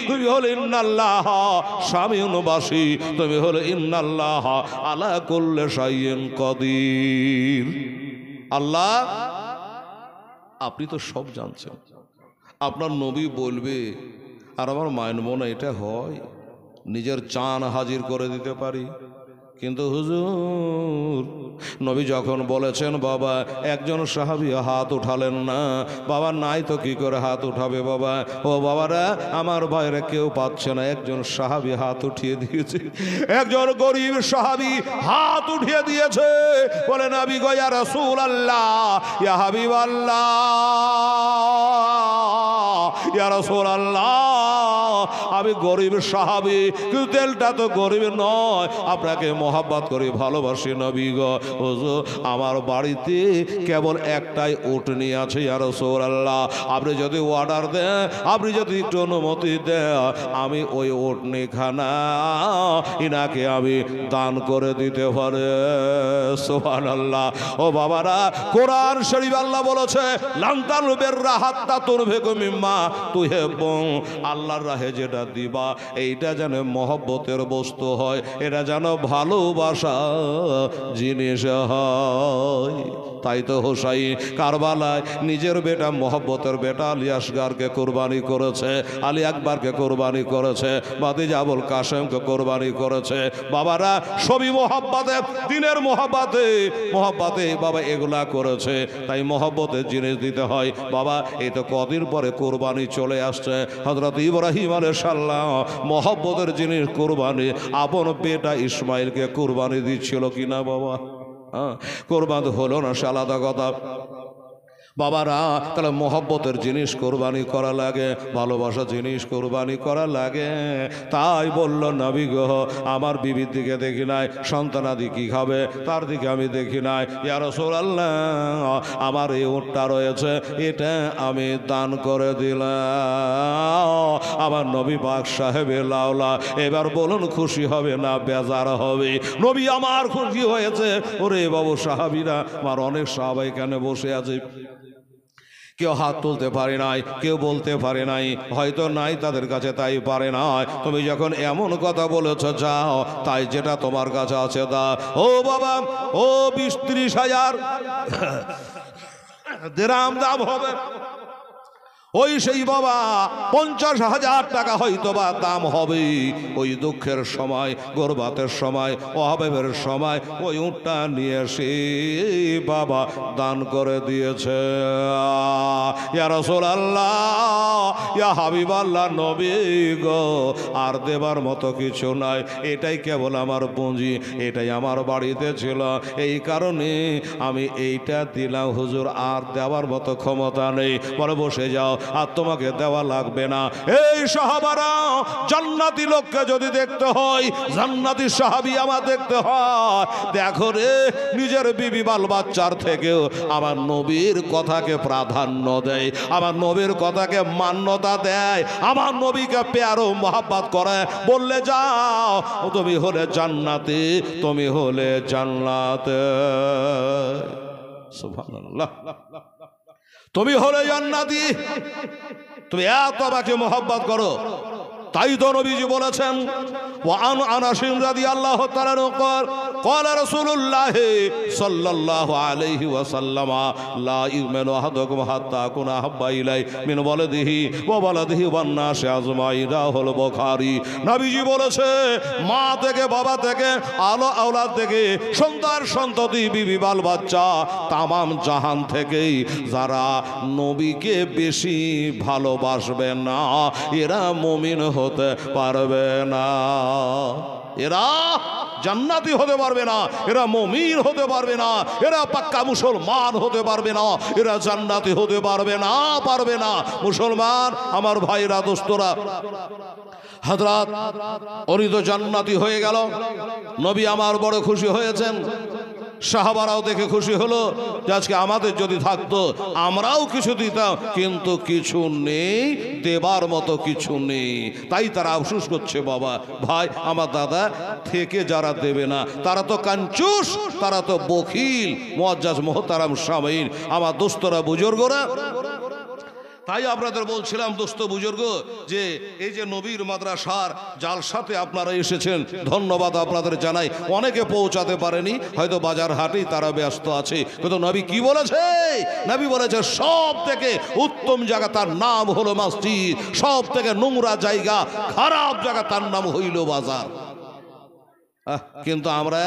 তুমি হলে ইন্নাল্লাহ সামিউন বাসী, তুমি হলে ইন্নাল্লাহ আলা কুল্লি শাইইন কাদির। আল্লাহ আপনি তো সব জানছেন, আপনার নবী বলবে আর আমার মানব না, এটা হয়? নিজের চান হাজির করে দিতে পারি, কিন্তু হুজুর নবী যখন বলেছেন বাবা, একজন সাহাবী হাত উঠালেন না। বাবা নাই তো কি করে হাত উঠাবে বাবা? ও বাবারা, আমার বাইরে কেউ পাচ্ছে না, একজন সাহাবী হাত উঠিয়ে দিয়েছে, একজন গরিব সাহাবী হাত উঠিয়ে দিয়েছে, বলে নবী গো ইয়া রাসূলুল্লাহ, ইয়া হাবিবাল্লাহ, ইয়া রাসূলুল্লাহ, আমি গরিব সাহাবী, কিন্তু তেলটা তো গরিব নয়, আপনাকে মহব্বত করি, ভালোবাসি নবী গো। হুজুর আমার বাড়িতে কেবল একটাই উটনি আছে ইয়া রাসূলুল্লাহ, আপনি যদি অর্ডার দেন, আপনি যদি একটু অনুমতি দেন, আমি ওই উটনি খানা ইনাকে আমি দান করে দিতে পারি। সুবহানাল্লাহ। ও বাবারা, কোরআন শরীফ আল্লাহ বলেছে লান তানুল বিররা হাত্তা তুনফিকু মিম্মা তুহিব্বুন, আল্লাহর রাহে যেটা দিবা এইটা যেন মহব্বতের বস্তু হয়, এটা যেন ভালোবাসা জিনিস হয়। তাই তো হোসাইন কারবালায় নিজের বেটা মহব্বতের বেটা আলী আসগারকে কোরবানি করেছে, আলী আকবরকে কোরবানি করেছে, ভাতিজা আবুল কাসেমকে কোরবানি করেছে। বাবারা সবই মহব্বতে, দিনের মহব্বতে, মহব্বতে বাবা এগুলা করেছে। তাই মহব্বতের জিনিস দিতে হয় বাবা। এই তো কদিন পরে কোরবানি চলে আসছে, হযরত ইব্রাহিম আলাইহিস সালাম মহব্বতের জিনিস কোরবানি আপন বেটা ইসমাইলকে কোরবানি দিচ্ছিল কিনা বাবা? কোরবান হলো না সে আলাদা কথা বাবারা। তাহলে মহব্বতের জিনিস কোরবানি করা লাগে, ভালোবাসা জিনিস কোরবানি করা লাগে। তাই বলল নবী গো, আমার বিবির দিকে দেখি নাই, সন্তানাদি কি খাবে তার দিকে আমি দেখি নাই, ইয়া রাসূলুল্লাহ আমার এই উটটা রয়েছে, এটা আমি দান করে দিলাম। আমার নবী পাক সাহেবে লাউলা, এবার বলুন খুশি হবে না বেজার হবে? নবী আমার খুশি হয়েছে। ওরে বাবু সাহাবীরা, আমার অনেক সাহাবা এখানে বসে আছে, কেউ হাত তুলতে পারে নাই, কেউ বলতে পারে নাই, হয়তো নাই তাদের কাছে তাই পারে নাই। তুমি যখন এমন কথা বলেছ, যাও তাই যেটা তোমার কাছে আছে তা। ও বাবা, ও 20-30 হাজার দিরহাম দাম হবে, ওই সেই বাবা 50,000 টাকা হয়তো বা দাম হবে। ওই দুঃখের সময়, গরবাতের সময়, অভাবের সময় ওই উটটা নিয়ে এসে বাবা দান করে দিয়েছে। ইয়া রাসূলুল্লাহ, ইয়া হাবিবাল্লাহ, নবী গো আর দেবার মতো কিছু নাই, এটাই কেবল আমার পুঁজি, এটাই আমার বাড়িতে ছিল, এই কারণে আমি এইটা দিলাম হুজুর, আর দেওয়ার মতো ক্ষমতা নেই। বলে বসে যাও, আর তোমাকে দেওয়া লাগবে না। এই সাহাবারা, জান্নাতি লোককে যদি দেখতে হয়, জান্নাতি সাহাবী আমার দেখতে হয়, দেখো রে নিজের বিবি বাল বাচ্চার থেকেও আমার নবীর কথাকে প্রাধান্য দেয়, আমার নবীর কথাকে মান্যতা দেয়, আমার নবীকে প্যারো মহব্বত করে। বললে যাও তুমি হলে জান্নাতি, তুমি হলে জান্নাতে। সুবহানাল্লাহ, তুমি হলে জান্নাতি, তুমি এত আমাকে মহব্বত করো। তাই তো নবীজি বলেছেন, ওয়ান আনাস রাদিয়াল্লাহু তাআলা قال رسول الله صلى الله عليه وسلم لا يؤمن احدكم حتى اكون احب اليه من ولده وولده والناس اجمعين রাহুল বুখারী। নবীজি বলেছে, মা থেকে, বাবা থেকে, আলো আওলাদ থেকে, সন্তান সন্ততি, বিবি বাল বাচ্চা, তামাম জাহান থেকেই যারা নবীকে বেশি ভালোবাসবে না, এরা মুমিন হতে পারবে না, এরা জান্নাতি হতে পারবে না, এরা মুমিন হতে পারবে না, এরা পাক্কা মুসলমান হতে পারবে না, এরা জান্নাতি হতে পারবে না, পারবে না। মুসলমান আমার ভাইরা, দোস্তরা, হযরত উনি তো জান্নাতি হয়ে গেল, নবী আমার বড় খুশি হয়েছেন, সাহাবারাও দেখে খুশি হলো যে আজকে আমাদের যদি থাকতো আমরাও কিছু দিতাম, কিন্তু কিছু নেই, দেবার মতো কিছু নেই। তাই তারা আফসোস করছে, বাবা ভাই আমার দাদা থেকে যারা দেবে না তারা তো কাঞ্চুস, তারা তো বখিল। মুআজ্জাজ মুহতারাম সামিন, আমার দোস্তরা, বুজুর্গরা, তাই আপনাদের বলছিলাম দোস্ত বুজুর্গ, যে এই যে নবীর মাদ্রাসার জালসাতে আপনারা এসেছেন, ধন্যবাদ আপনাদের জানাই। অনেকে পৌঁছাতে পারেনি, হয়তো বাজার হাটেই তারা ব্যস্ত আছে, কিন্তু নবী কি বলেছে? নবী বলেছে সব থেকে উত্তম জায়গা তার নাম হলো মসজিদ, সব থেকে নোংরা জায়গা, খারাপ জায়গা তার নাম হইল বাজার। কিন্তু আমরা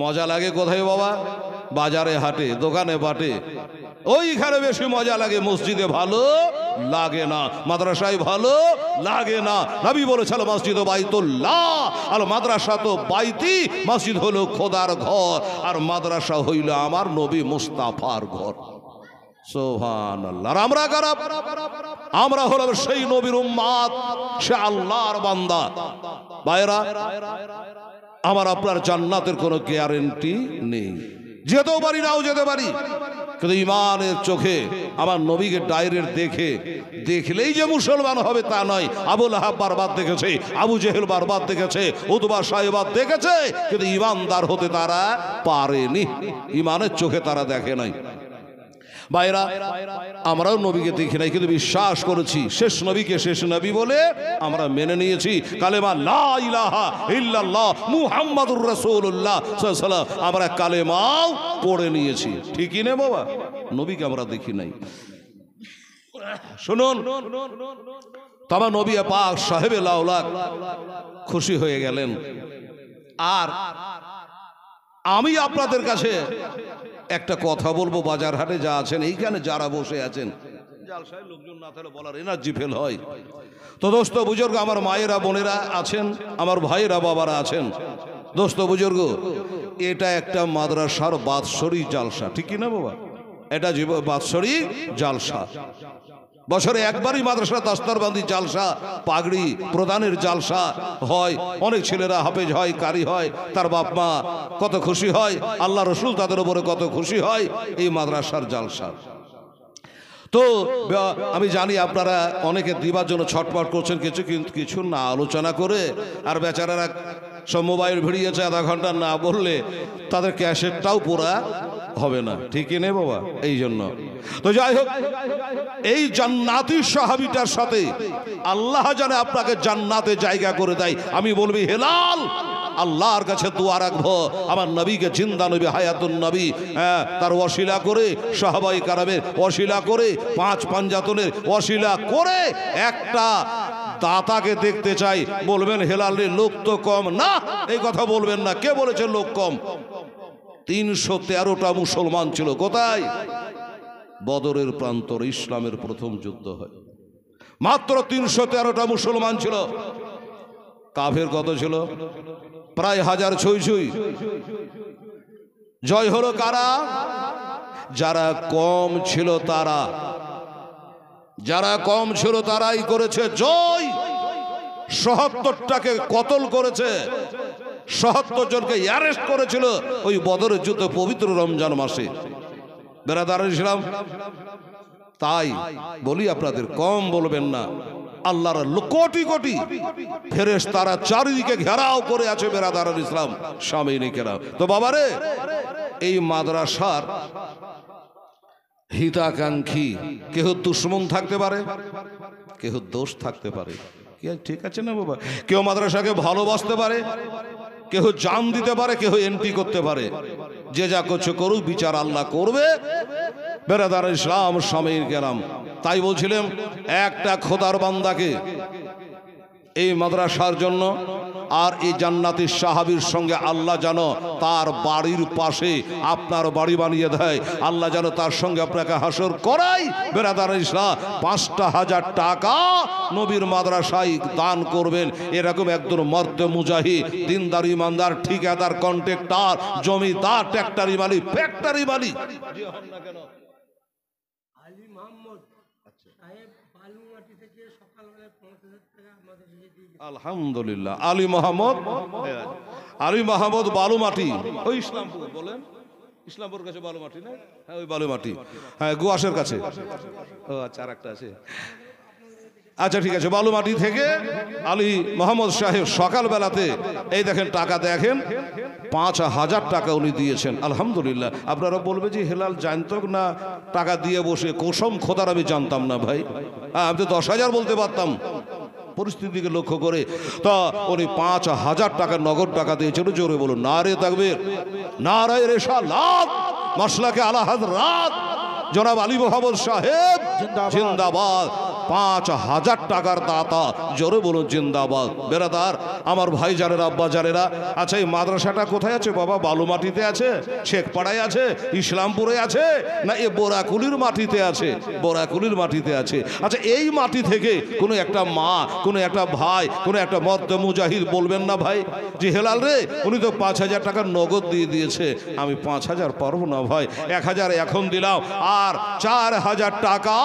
মজা লাগে কোথায় বাবা? বাজারে হাটে, দোকানে বাটে, ওইখানে বেশি মজা লাগে। মসজিদে ভালো লাগে না, মাদ্রাসায় ভালো লাগে না। নবী বলেছিল মসজিদ বাইতুল্লাহ আর মাদ্রাসা তো বাইতি, মসজিদ হলো খোদার ঘর আর মাদ্রাসা হইল আমার নবী মুস্তাফার ঘর। সুবহানাল্লাহ। আর আমরা কারা? আমরা হলাম সেই নবীর উম্মত, সে আল্লাহর বান্দা। ভাইরা, আমার আপনার জান্নাতের কোনো গ্যারান্টি নেই, যেতেও পারি নাও যেতে পারি, কিন্তু ইমানের চোখে আমার নবীকে ডাইরেক্ট দেখলেই যে মুসলমান হবে তা নয়। আবু লাহাব বারবার দেখেছে, আবু জেহেল বারবার দেখেছে, উতবা সাহেবাত দেখেছে, কিন্তু ইমানদার হতে তারা পারেনি, ইমানের চোখে তারা দেখে নাই। ভাইরা, আমরাও নবীকে দেখি নাই, কিন্তু বিশ্বাস করেছি শেষ নবীকে শেষ নবী বলে আমরা মেনে নিয়েছি। কালেমা লা ইলাহা ইল্লাল্লাহ মুহাম্মাদুর রাসূলুল্লাহ সাল্লাল্লাহু আলাইহি ওয়াসাল্লাম আমরা কালেমাও পড়ে নিয়েছি, ঠিকই না বাবা? নবীকে আমরা দেখি নাই। শুনুন, তোমার নবী পাক সাহেবে লাউলাক খুশি হয়ে গেলেন। আর আমি আপনাদের কাছে একটা কথা বলবো, বাজার হাটে যা আছেন, এইখানে যারা বসে আছেন, জালসায় লোকজন না থাকলে বলার এনার্জি ফেল হয়। তো দোস্ত বুজুর্গ, আমার মায়েরা বোনেরা আছেন, আমার ভাইয়েরা বাবারা আছেন, দোস্ত বুজুর্গ, এটা একটা মাদ্রাসার বাৎসরিক জালসা, ঠিক না বাবা? এটা বাৎসরিক জালসা, বছরে একবারই মাদ্রাসা দস্তরবন্দি জালসা, পাগড়ি প্রদানের জালসা হয়। অনেক ছেলেরা হাফেজ হয়, কারি হয়, তার বাপ মা কত খুশি হয়, আল্লাহ রসুল তাদের উপরে কত খুশি হয় এই মাদ্রাসার জালসা। তো আমি জানি আপনারা অনেকে দিবার জন্য ছটপট করছেন, কিছু না আলোচনা করে, আর বেচারারা সব মোবাইল ভিড়িয়েছে, আধা ঘন্টা না বললে তাদের ক্যাসেটটাও পুরা হবে না, ঠিকই নেই বাবা? এই জন্য তো যাই হোক, এই জান্নাতি সাহাবীটার সাথে আল্লাহ জানে আপনাকে জান্নাতে জায়গা করে দেয়। আমি বলবি হেলাল, আল্লাহর কাছে দোয়া রাখবো আমার নবীকে, জিন্দা নবী, হায়াতুন নবী, তার ওয়াসিলা করে, সাহাবায়ে কারামের ওয়াসিলা করে, পাঁচ পাঞ্জাতনের ওয়াসিলা করে একটা দাতাকে দেখতে চাই। বলবেন হেলালের লোক তো কম না, এই কথা বলবেন না। কে বলেছে লোক কম? 313টা মুসলমান ছিল। কোথায়? বদরের প্রান্তরে ইসলামের প্রথম যুদ্ধ হয়, মাত্র 313টা মুসলমান ছিল। কাফের কত ছিল? প্রায় 1000 ছুঁই। জয় হলো কারা? যারা কম ছিল তারা, যারা কম ছিল তারাই করেছে জয়। ৭৭টাকে কতল করেছে, ৭৭ জনকে অ্যারেস্ট করেছিল ওই বদরের যুদ্ধ, পবিত্র রমজান মাসে। বেরাদার ইসলাম, তাই বলি আপনাদের, কম বলবেন না। আল্লাহর কোটি কোটি ফেরেশতারা চারিদিকে ঘেরাও করে আছে, বেরাদার ইসলাম সামিনে কেরাম। তো বাবারে, এই মাদ্রাসার হিতাকাঙ্ক্ষী কেহ দুশ্মন থাকতে পারে, কেহ দোষ থাকতে পারে, ঠিক আছে না বাবা? কেউ মাদ্রাসাকে ভালোবাসতে পারে, কেহ জান দিতে পারে, কেহ এন্ট্রি করতে পারে। যে যা করছে করুক, বিচার আল্লাহ করবে। বেরাদার ইসলাম সামির কেরাম, তাই বলছিলাম, একটা খোদার বান্দাকে এই মাদ্রাসার জন্য আর এই জান্নাতি সাহাবীর সঙ্গে আল্লাহ যেন তার বাড়ির পাশে আপনার বাড়ি বানিয়ে দেয়, আল্লাহ যেন তার সঙ্গে আপনাকে হাসর করাই। বেরাদার ইসলাম ৫,০০০ টাকা নবীর মাদ্রাসায় দান করবেন। এরকম একজন মর্দে মুজাহিদ, দিনদার, ইমানদার, ঠিকাদার, কন্ট্রাক্টর, জমিদার, ট্র্যাক্টরি মালিক, ফ্যাক্টরি মালিক যে হন না কেন, আলহামদুলিল্লাহ, আলী মাহমুদ বালুমাটি, ওই ইসলামপুর বলেন, ইসলামপুর কাছে বালুমাটি না? হ্যাঁ, ওই বালুমাটি, হ্যাঁ, গুয়াশের কাছে। ও আচ্ছা, আর একটা আছে। আচ্ছা ঠিক আছে, বালুমাটি থেকে আলী মোহাম্মদ সাহেব সকালবেলাতে এই দেখেন টাকা দেখেন ৫,০০০ টাকা উনি দিয়েছেন। আলহামদুলিল্লাহ। আপনারা বলবে যে হেলাল জানতো না টাকা দিয়ে বসে, কসম খোদার আমি জানতাম না ভাই, আমি তো ১০,০০০ বলতে পারতাম পরিস্থিতিকে লক্ষ্য করে। তা উনি ৫,০০০ টাকা নগদ টাকা দিয়েছেন। জোরে বলুন নারে তাকবীর, নারে রিসালাত, মাসলাকে আলা হযরত জনাব আলী মোহাম্মদ সাহেব জিন্দাবাদ। ৫,০০০ টাকার দাতা, জোরে বলুন জিন্দাবাদ। বেরাদার আমার ভাই জানেরা, আব্বা জানেরা, আচ্ছা এই মাদ্রাসাটা কোথায় আছে বাবা? বালুমাটিতে আছে, শেখপাড়ায় আছে, ইসলামপুরে আছে, না এ বোরাকুলির মাটিতে আছে? বোরাকুলির মাটিতে আছে। আচ্ছা এই মাটি থেকে কোনো একটা মা, কোনো একটা ভাই, কোনো একটা মর্দ মুজাহিদ বলবেন না ভাই যে হেলাল রে উনি তো ৫,০০০ টাকা নগদ দিয়ে দিয়েছে, আমি ৫,০০০ পারবো না ভাই, ১,০০০ এখন দিলাম, আর ৪,০০০ টাকা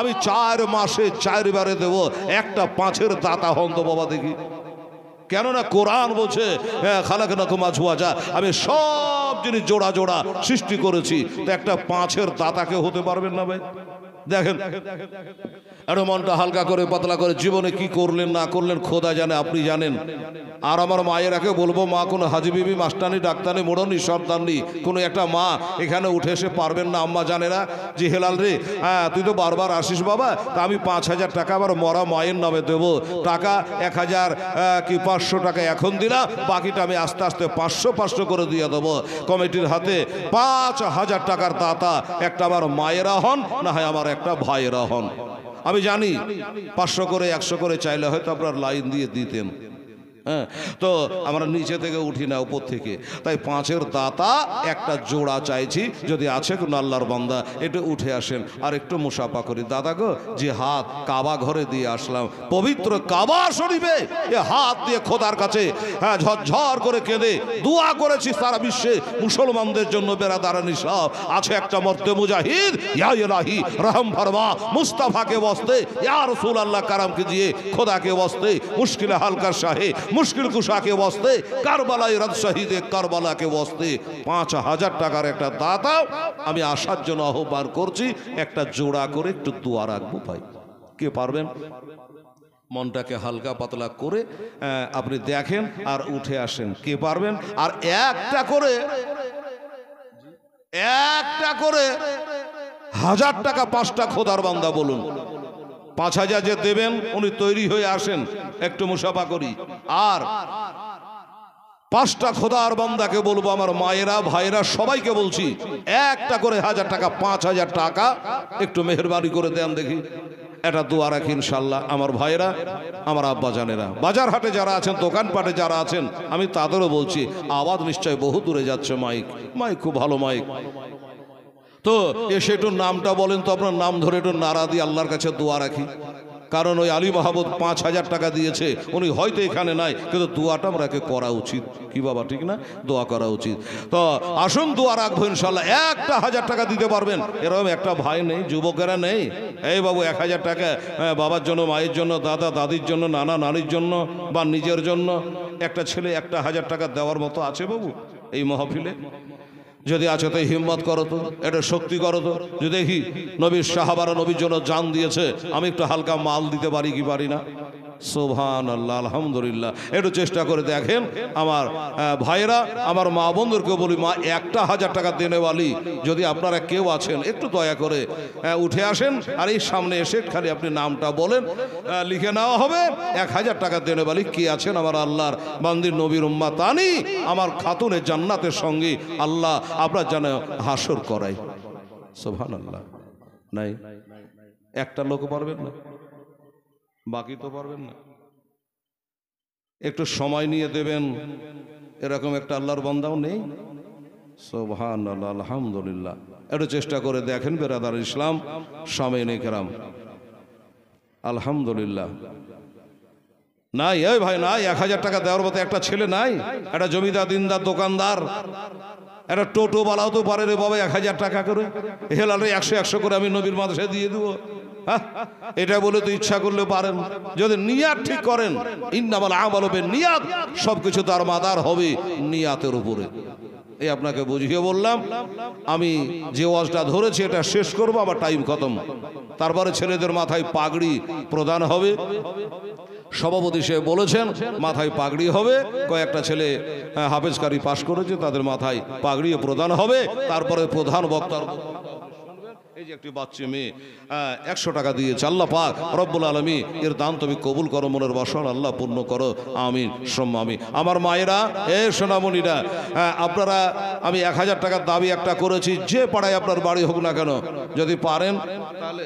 আমি ৪ মাসে ৪ বারে দেবো। একটা ৫-এর দাতা হন তো বাবা দেখি। কেননা কোরআন বলছে খালাকনাকুম আজওয়াজা, আমি সব জিনিস জোড়া জোড়া সৃষ্টি করেছি, তো একটা ৫-এর দাতাকে হতে পারবেন না ভাই? দেখেন একটু মনটা হালকা করে পাতলা করে, জীবনে কি করলেন না করলেন খোদা জানে, আপনি জানেন। আর আমার মায়েরাকে বলবো, মা কোনো হাজি বিবি মাস্টানি ডাক্তানি মোড়নি সর্দারনি কোনো একটা মা এখানে উঠে এসে পারবেন না আম্মা জানেরা যে হেলাল রে হ্যাঁ তুই তো বারবার আসিস বাবা, তা আমি ৫,০০০ টাকা আবার মরা মায়ের নামে দেবো। টাকা ১,০০০ কি ৫০০ টাকা এখন দিলাম, বাকিটা আমি আস্তে আস্তে ৫০০ করে দিয়ে দেবো কমিটির হাতে। ৫,০০০ টাকার দাতা একটা আমার মায়েরা হন, না হয় আমার একটা ভাইয়েরা হন। আমি জানি ৫০০ করে ১০০ করে চাইলে হয়তো আপনার লাইন দিয়ে দিতেন, হ্যাঁ, তো আমরা নিচে থেকে উঠি না, উপর থেকে। তাই ৫-এর দাতা একটা জোড়া চাইছি, যদি আছে কোনো আল্লাহর বান্দা একটু উঠে আসেন আর একটু মুসাফা করি। দাদা গো, যে হাত কাবা ঘরে দিয়ে আসলাম, পবিত্র কাবা শরীফে এ হাত দিয়ে খোদার কাছে হ্যাঁ ঝরঝর করে কেঁদে দোয়া করেছি সারা বিশ্বে মুসলমানদের জন্য। বেরাদারানি সব আছে একটা মর্দে মুজাহিদ, ইয়া ইলাহি রহম ফরমা, মুস্তাফাকে বসতে, ইয়া রাসূলুল্লাহ কারামকে দিয়ে খোদাকে বসতে, মুশকিল হালকার শাহে মুশকিল কুশাকে বসতে, কারবালায় রাত শহীদে কারবালাকে বসতে ৫,০০০ টাকার একটা দাতা আমি আসার জন্য আহ্বান করছি। একটা জোড়া করে একটু দোয়া রাখবো ভাই, কে পারবেন? মনটাকে হালকা পাতলা করে আপনি দেখেন আর উঠে আসেন, কে পারবেন? আর একটা করে ১,০০০ টাকা ৫টা খোদার বান্দা বলুন। ৫,০০০ যে দেবেন উনি তৈরি হয়ে আসেন, একটু মুসাফা করি। আর ৫টা খোদার বান্দাকে বলবো, আমার মায়েরা ভাইরা সবাইকে বলছি, একটা করে ১,০০০ টাকা, ৫,০০০ টাকা একটু মেহরবানি করে দেন দেখি। এটা দোয়া রাখি ইনশাল্লাহ। আমার ভাইরা, আমার আব্বা জানেরা, বাজার হাটে যারা আছেন, দোকানপাটে যারা আছেন, আমি তাদেরও বলছি, আওয়াজ নিশ্চয় বহু দূরে যাচ্ছে, মাইক খুব ভালো মাইক, তো এসে একটু নামটা বলেন তো, আপনার নাম ধরে একটু নারা দিয়ে আল্লাহর কাছে দোয়া রাখি। কারণ ওই আলী মাহমুদ ৫,০০০ টাকা দিয়েছে, উনি হয়তো এখানে নাই, কিন্তু দোয়াটা আমাকে করা উচিত, কি বাবা ঠিক না? দোয়া করা উচিত। তো আসুন দোয়া রাখবো ইনশাল্লাহ। একটা ১,০০০ টাকা দিতে পারবেন এরকম একটা ভাই নেই, যুবকেরা নেই? এই বাবু ১,০০০ টাকা বাবার জন্য, মায়ের জন্য, দাদা দাদির জন্য, নানা নানির জন্য বা নিজের জন্য একটা ছেলে একটা ১,০০০ টাকা দেওয়ার মতো আছে বাবু এই মাহফিলে? যদি আছে তো হিম্মত করো তো, এটা শক্তি করো তো। যদি দেখি নবীর সাহাবারা নবীর জন্য জান দিয়েছে, আমি একটু হালকা মাল দিতে পারি কি পারি না? সুবহানাল্লাহ, আলহামদুলিল্লাহ। একটু চেষ্টা করে দেখেন আমার ভাইরা, আমার মা বন্ধুদেরকে বলি, মা একটা ১,০০০ টাকা দেনেওয়ালি যদি আপনারা কেউ আছেন, একটু দয়া করে উঠে আসেন আর এই সামনে এসে খালি আপনি নামটা বলেন, লিখে নেওয়া হবে। ১,০০০ টাকা দেনেওয়ালি কে আছেন? আমার আল্লাহর বান্দির নবীর উম্মাতানি, আমার খাতুনের জান্নাতের সঙ্গে আল্লাহ আপনার যেন হাসর করাই। সুবহানাল্লাহ। নাই একটা লোক পারবেন না, বাকি তো পারবেন না। একটু সময় নিয়ে দেবেন, এরকম একটা আল্লাহর বান্দাও নেই। সুবহানাল্লাহ, আলহামদুলিল্লাহ। একটু চেষ্টা করে দেখেন বেরাদার ইসলাম, সামিনে কেরাম, আলহামদুলিল্লাহ। নাই এই ভাই নাই, ১,০০০ টাকা দেওয়ার মতো একটা ছেলে নাই? একটা জমিদার, দিনদার, দোকানদার, একটা টোটো বালাও তো পারে রে বাবা ১,০০০ টাকা করে। হেলালে ১০০ করে আমি নবীর মাদ্রাসায় দিয়ে দেবো, এটা বলে তো ইচ্ছা করলে পারেন। যদি নিয়াত ঠিক করেন, ইন্নামাল আমালু বিন্নিয়াত, সবকিছু তার মাদার হবে নিয়াতের উপরে। এই আপনাকে বুঝিয়ে বললাম। আমি যে ওয়াজটা ধরেছি এটা শেষ করবো, আবার টাইম খতম। তারপরে ছেলেদের মাথায় পাগড়ি প্রদান হবে। সভাপতি সে বলেছেন মাথায় পাগড়ি হবে। কয়েকটা ছেলে হাফেজকারী পাশ করেছে, তাদের মাথায় পাগড়িও প্রদান হবে। তারপরে প্রধান বক্তার এই যে একটি বাচ্চা মেয়ে 100 টাকা দিয়েছে। আল্লাহ পাক রব্বুল আলামিন এর দান তুমি কবুল করো, মনের বাসনা আল্লাহ পূর্ণ করো, আমিন সম্মা আমিন। আমার মায়েরা, সোনামণিরা, আপনারা, আমি 1000 টাকার দাবি একটা করেছি। যে পাড়ায় আপনার বাড়ি হোক না কেন, যদি পারেন তাহলে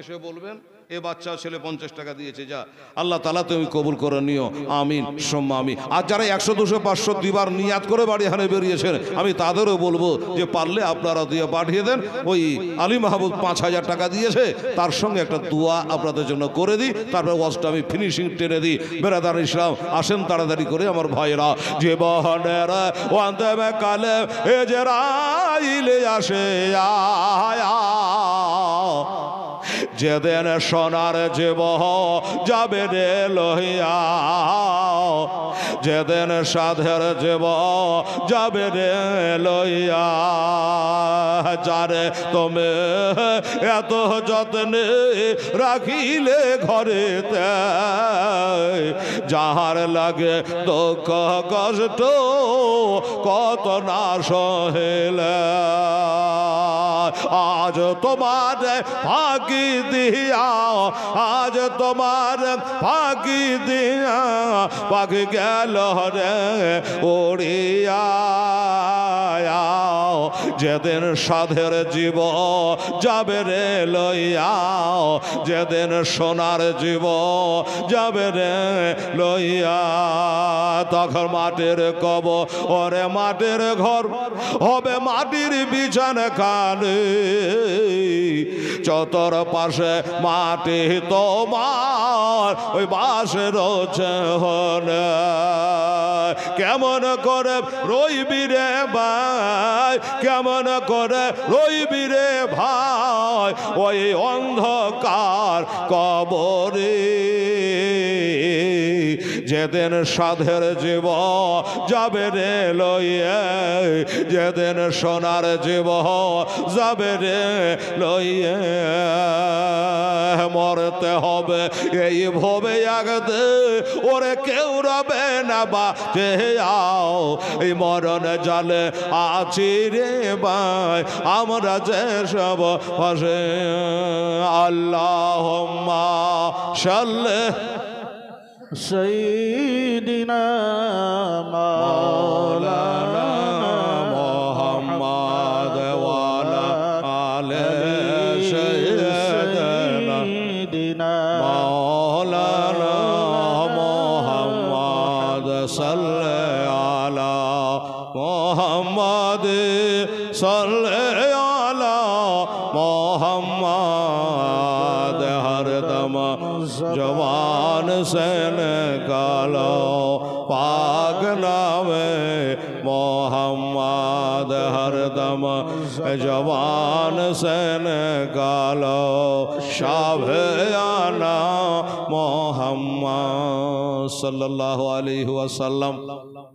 এসে বলবেন এ বাচ্চা ছেলে 50 টাকা দিয়েছে, যা আল্লাহ তাআলা তুমি কবুল করে নিও, আমিন সম্মা আমিন। আর যারা 100 200 500 দিবার নিয়াত করে বাড়ি হানে বেরিয়েছেন, আমি তাদেরও বলবো যে পারলে আপনারা দিয়ে পাঠিয়ে দেন। ওই আলী মাহবুব 5000 টাকা দিয়েছে, তার সঙ্গে একটা দোয়া আপনাদের জন্য করে দিই, তারপর ওয়াজটা আমি ফিনিশিং টেনে দিই। বেরাদার ইসলাম, আসেন তাড়াতাড়ি করে আমার ভাইরা। যে বহনেরা ওয়ান্তে কালে এ যে রাইলে আসে আয়া, যেদিন সোনার জীব যাবে রে লহিয়া, যেদিন সাধের জীব যাবে রে লইয়া, যারে তুমি এত যত্নে রাখিলে ঘরেতে, যাহার লাগে দুঃখ কষ্ট কত না সহেলে, আজ তোমার ফাঁকি দিয়া, আজ তোমার ফাঁকি দিয়া পাখি গেল রে উড়িয়া, যেদিন সাধের জীব যাবে রে লইয়া, যেদিন সোনার জীব যাবে রে লইয়া, তখন মাটির কব ওরে মাটির ঘর হবে মাটির বিছানা খানে, চতর পাশে মাটি তোমার ওই বাসের হনে, কেমন করে রইবি রে ভাই, কেমন করে রইবি রে ভাই ওই অন্ধকার কবরে, যেদিন সাধের জীব যাবে রে লইয়ে, যেদিন সোনার জীব যাবে রে লইয়ে, মরতে হবে এই ভবে আগতে, ওরে কেউ রবে না বা আও, এই মরণ জালে আছি রে ভাই আমরা যে সব ভাসে। আল্লাহুম্মা সাল্লি সাইয়্যিদিনা মাওলানা মুহাম্মদ ওয়া আলা আলি সাইয়্যিদিনা মাওলানা মুহাম্মদ সাল্লি আলা মুহাম্মদ সাল্লি আলা মুহাম্মদ, হরদম জবান से निकालो पाक नामे मोहम्मद, हरदम जवान से निकालो शाफियाना मोहम्मद सल्लल्लाहु अलैहि वसल्लम।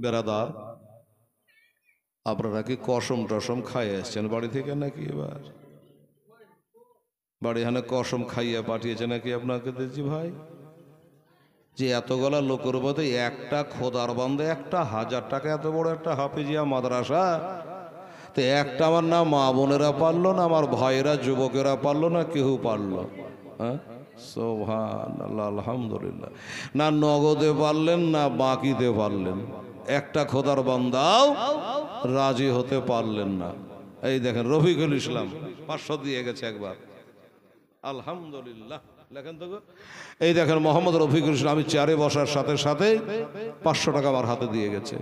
बेरादार, আপনারা কি কসম টসম খাইয়ে এসছেন বাড়ি থেকে নাকি? এবার বাড়ি হানে কসম খাইয়ে পাঠিয়েছে নাকি আপনাকে? দেখছি ভাই যে এতগুলা লোকের মধ্যে একটা খোদার বান্দে একটা 1000 টাকা, এত বড় একটা হাফিজিয়া মাদ্রাসা, তো একটা আমার না মা বোনেরা পারলো না, আমার ভাইরা যুবকেরা পারলো না, কেউ পারলো? হ্যাঁ, সুবহানাল্লাহ, আলহামদুলিল্লাহ। না নগদে পারলেন না বাকিতে পারলেন, একটা খোদার বান্দাও রাজি হতে পারলেন না। এই দেখেন রফিকুল ইসলাম 500 দিয়ে গেছে একবার, আলহামদুলিল্লাহ। লেখেন তো, এই দেখেন মোহাম্মদ রফিকুল ইসলাম, আমি চেয়ারে বসার সাথে সাথে 500 টাকা আমার হাতে দিয়ে গেছে,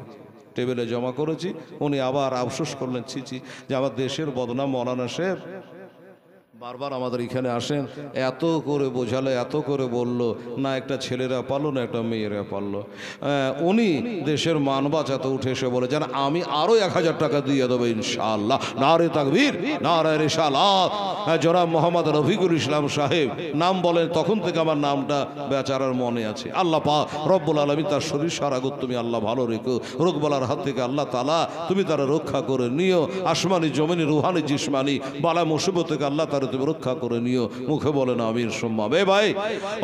টেবিলে জমা করেছি। উনি আবার আফসোস করলেন, ছিছি যে আমার দেশের বদনাম মৌলানা সাহেব বারবার আমাদের এখানে আসেন, এত করে বোঝালে, এত করে বলল, না একটা ছেলেরা পারলো না একটা মেয়েরা পারলো। উনি দেশের মান বাঁচাতে উঠে এসে বলে যেন আমি আরো 1000 টাকা দিয়ে দেবো ইনশাআল্লাহ। নারে তাকবীর, নারে রিসালাত। জনাব মোহাম্মদ রফিকুল ইসলাম সাহেব নাম বলেন, তখন থেকে আমার নামটা বেচারার মনে আছে। আল্লাহ পাক রব্বুল আলামিন তার শরীর সারাগত তুমি আল্লাহ ভালো রেখো, রোগবালার হাত থেকে আল্লাহ তাআলা তুমি তারা রক্ষা করে নিও। আসমানি জমিনি রুহানি জিসমানি বালা মুসিবত থেকে আল্লাহ তারা তুমি রক্ষা করে নিও। মুখে বলেন আমির সুম্মা। ভাই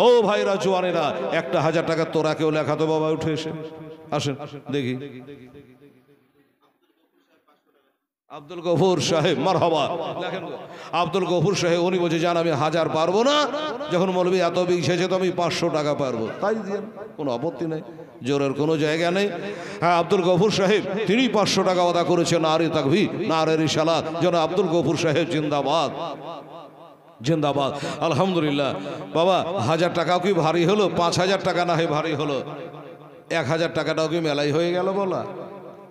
ও ভাইরা জওয়ানেরা, 1000 টাকা তোরা কেউ লেখাতো বাবা, উঠে এসে আসেন দেখি। আব্দুল গফুর সাহেব মারহাবা লেখেন। আব্দুল গফুর সাহেব উনি বলছে জান আমি 1000 পারবো না, যখন মৌলবী এত বিশেষে তো আমি 500 টাকা পারবো, তাই দিয়ে কোনো আপত্তি নেই, জোরের কোনো জায়গা নেই। হ্যাঁ, আব্দুল গফুর সাহেব তিনি 500 টাকা আদা করেছেন। নারে তাকবীর, নারে রিসালাত। যেন আব্দুল গফুর সাহেব জিন্দাবাদ, জিন্দাবাদ। আলহামদুলিল্লাহ। বাবা 1000 টাকাও কি ভারী হলো? 5000 টাকা না হয় ভারী হলো, 1000 টাকাটাও কি মেলাই হয়ে গেল? বলা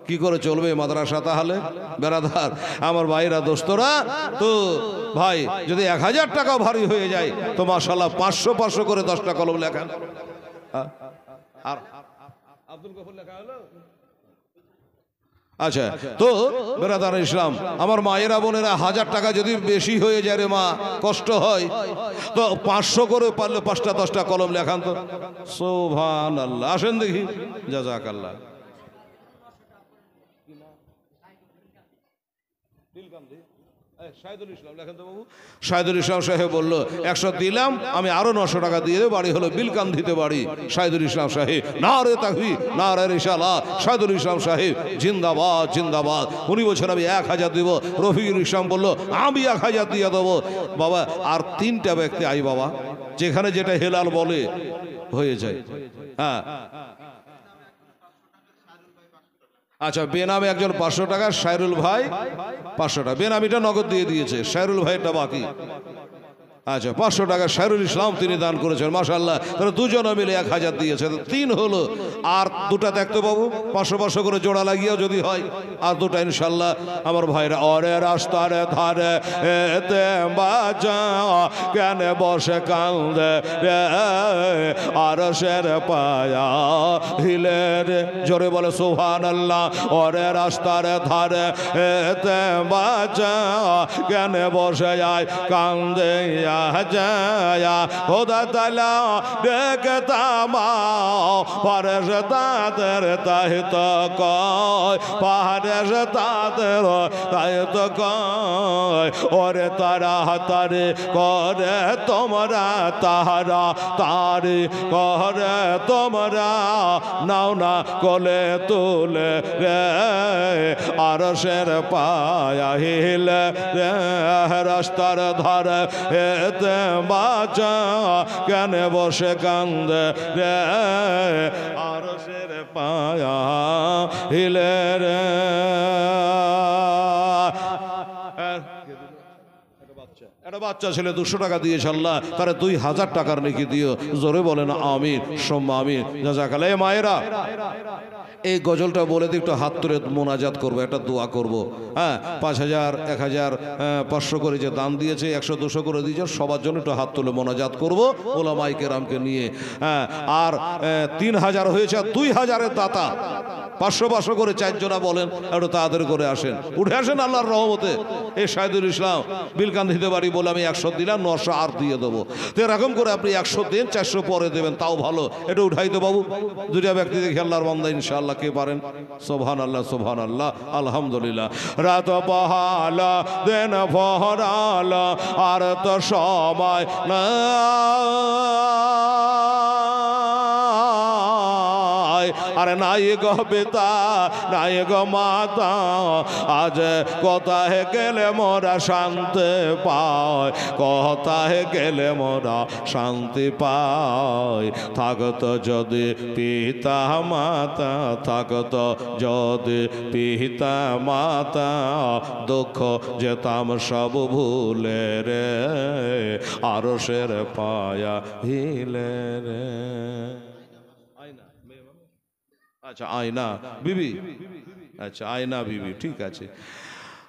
কি করে চলবে মাদ্রাসা তাহলে? বেরাদার আমার ভাইরা দোস্তরা, তো ভাই যদি 1000 টাকাও ভারী হয়ে যায় তো মাশাআল্লাহ 500 করে 10টা কলম লেখান। আর আব্দুল গফুর লেখা হলো। আচ্ছা, তো বেরাদার ইসলাম আমার মায়েরা বোনেরা, 1000 টাকা যদি বেশি হয়ে যায় রে মা, কষ্ট হয়, তো 500 করে পারলে 5টা 10টা কলম লেখান তো। সুবহানাল্লাহ। আসেন দেখি। জাযাকাল্লাহ। শাহিদুল ইসলাম সাহেব বললো 100 দিলাম, আমি আরো 900 টাকা দিয়ে দেবো, বাড়ি হলো বিলকান্ধিতে বাড়ি। শাহিদুল ইসলাম সাহেব নারে তাকবীর, নারে রিসালাত। শাহিদুল ইসলাম সাহেব জিন্দাবাদ, জিন্দাবাদ। উনি বলছেন আমি 1000 দিব। রফিকুল ইসলাম বললো আমি 1000 দিয়ে দেবো। বাবা আর 3টা ব্যক্তি আই বাবা, যেখানে যেটা হেলাল বলে হয়ে যায়। হ্যাঁ আচ্ছা, বেনামে একজন 500 টাকা, শায়রুল ভাই 500 টাকা, বেনামিটা নগদ দিয়ে দিয়েছে, শায়রুল ভাইটা বাকি। আচ্ছা 500 টাকা শায়রুল ইসলাম তিনি দান করেছেন, মাশাআল্লাহ। তাহলে দুজনে মিলে 1000 দিয়েছে, 3 হলো। আর 2টা দেখতে পাবো 500 করে জোড়া লাগিয়েও যদি হয়, আর 2টা ইনশাআল্লাহ আমার ভাইরা। অরে রাস্তার ধারে এতে বাজা কেন বসে কান্দে রে, আর শের পায়া হিলে রে, জোরে বলে সুবহানাল্লাহ। অরে রাস্তার ধারে এতে বাজা কেন বসে যায় কান্দে जाया खुदा ताला देखता माओ फरिश्ताদের তাই তো কয়, ফেরেশতাদের তাই তো কয়, ওরে তারা তারে করে তোমরা তাহারা তারে করে তোমরা নাও না কোলে তুলে রে, আরশের পায়া হিলে রে, রাস্তার ধারে এতে বাঁচা কেন বসে কান্দে রে, আরশের পায়া হিলে রে। একটা বাচ্চা ছেলে 200 টাকা দিয়েছে, আল্লাহ তারা 2000 টাকার নেকি দিও, জোরে বলেন আমিন সুম্মা আমিন। জাযাকাল্লাহ। এই মায়েরা এই গজলটা বলে দিয়ে একটু হাত তুলে মোনাজাত করবো, একটা দোয়া করবো। হ্যাঁ 5000 1000 500 করে যে দান দিয়েছে, 100 200 করে দিয়েছে, সবার জন্য একটু হাত তুলে মোনাজাত করবো ওলামায়ে কেরামকে নিয়ে। হ্যাঁ আর 3000 হয়েছে, 2000-এর দাতা 500 করে 4 জনা বলেন, একটু তাড়াতাড়ি করে আসেন, উঠে আসেন আল্লাহর রহমতে। এই শাহিদুল ইসলাম বিলকান্ধিতে বাড়ি বলে আমি 100 দিলাম, 900 আর দিয়ে দেবো। তো এরকম করে আপনি 100 দেন, 400 পরে দেবেন, তাও ভালো। এটা উঠাইতে বাবু 2টা ব্যক্তি দেখি আল্লাহর বান্দা ইনশাআল্লাহ কে পারেন। সুবহানাল্লাহ, সুবহানাল্লাহ, আলহামদুলিল্লাহ। রাত বহালা দিন ফহরালা আর তো সময় না, আরে নাই গো পিতা নাই গো মাতা, আজ কোথায় গেলে মোরা শান্তি পাই, কোথায় গেলে মোরা শান্তি পাই। থাকতো যদি পিতা মাতা, থাকতো যদি পিতা মাতা, দুঃখ যেতাম সব ভুলে রে, আরশের পায়া হিলে রে। আচ্ছা আয়না বিবি, আচ্ছা আয়না বিবি, ঠিক আছে।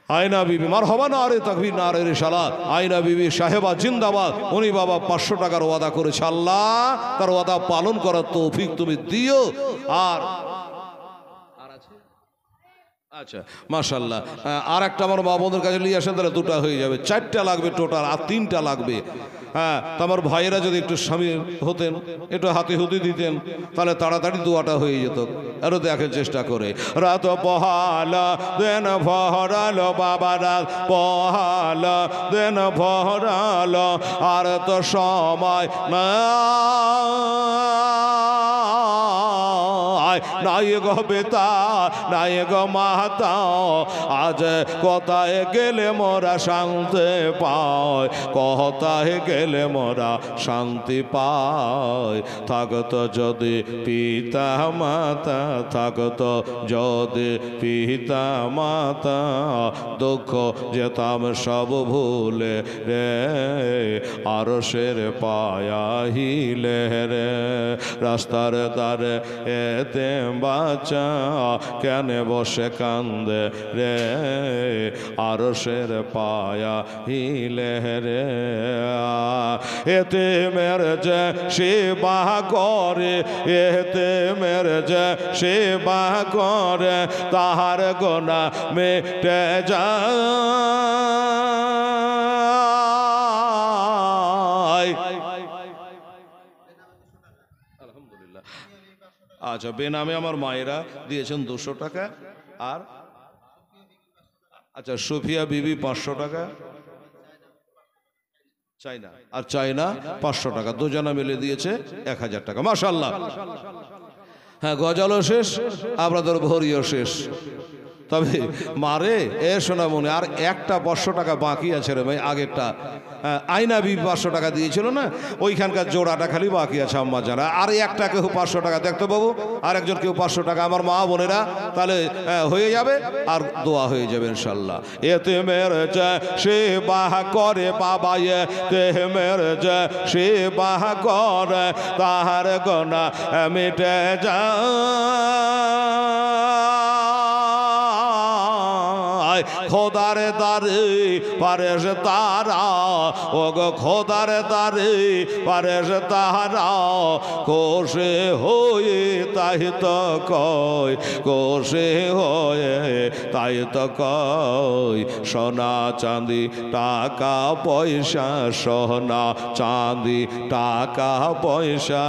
আয়না বিবি মারহাবা না রে তাকবীর না রে রিসালাত। আয়না বিবি সাহেবা জিন্দাবাদ। উনি বাবা 500 টাকার ওয়াদা করেছে, আল্লাহ তার ওয়াদা পালন করার তৌফিক তুমি দিও। আর আচ্ছা মাশাআল্লাহ, আর একটা আমার মা বোনদের কাছে নিয়ে আসেন, তাহলে 2টা হয়ে যাবে, 4টা লাগবে টোটাল, আর 3টা লাগবে। হ্যাঁ, তো আমার ভাইয়েরা যদি একটু স্বামী হতেন, একটু হাতে হুতি দিতেন, তাহলে তাড়াতাড়ি দোয়াটা হয়ে যেত। আরো দেখার চেষ্টা করে। রাত পহালা দেন ভরালো বাবা, রাত পহালা দেন ভরালো, আর তো সময় না নাই গো বেতা নাই গো মাতা, আজ কোথায় গেলে মোরা শান্তি পায়, কোথায় গেলে মোরা শান্তি পায়। থাকতো যদি পিতা মাতা, থাকতো যদি পিতা মাতা, দুঃখ যেতাম সব ভুলে রে, আরশের পায়া হিলে রে। রাস্তার দ্বারে এতে বাচ্চা কেন বসে কান্দে রে, আরশের পায়া হিলে রে। এতে মেরে যে সেবা করে, এতে মেরে যে সেবা করে, তাহার গোনা মেটে যায়। আলহামদুলিল্লাহ। আচ্ছা, বেনামে আমার মায়েরা দিয়েছেন 200 টাকা, আর আচ্ছা সুফিয়া বিবি 500 টাকা, চাইনা আর চাইনা 500 টাকা, দুজনা মিলে দিয়েছে 1000 টাকা। মাশাআল্লাহ। হ্যাঁ, গজালও শেষ, আপনাদের ভরিও শেষ। তবে মারে এ সোনামণি, আর একটা 500 টাকা বাকি আছে রে ভাই, আগেরটা আয়না বিবি 500 টাকা দিয়েছিল না, ওইখানকার জোড়াটা খালি বাকি আছে আম্মা জানা। আর একটা কেউ 500 টাকা দেখতে পাবো, আর একজন কেউ 500 টাকা, আমার মা বোনেরা, তাহলে হয়ে যাবে, আর দোয়া হয়ে যাবে ইনশাল্লাহ। এতে মেরে যে সে বাহ করে বাবা, এতে মেরে যে সে বাহ করে, তাহার গোনা মিটে যায়। খোদার দারে পারেশ তারা, ও গো খোদার দারে পারেশ তারা, কোষে হয়ে তাই তো কয়, কোষে হয়ে তাই তো কয়। সোনা চাঁদি টাকা পয়সা, সোনা চাঁদি টাকা পয়সা।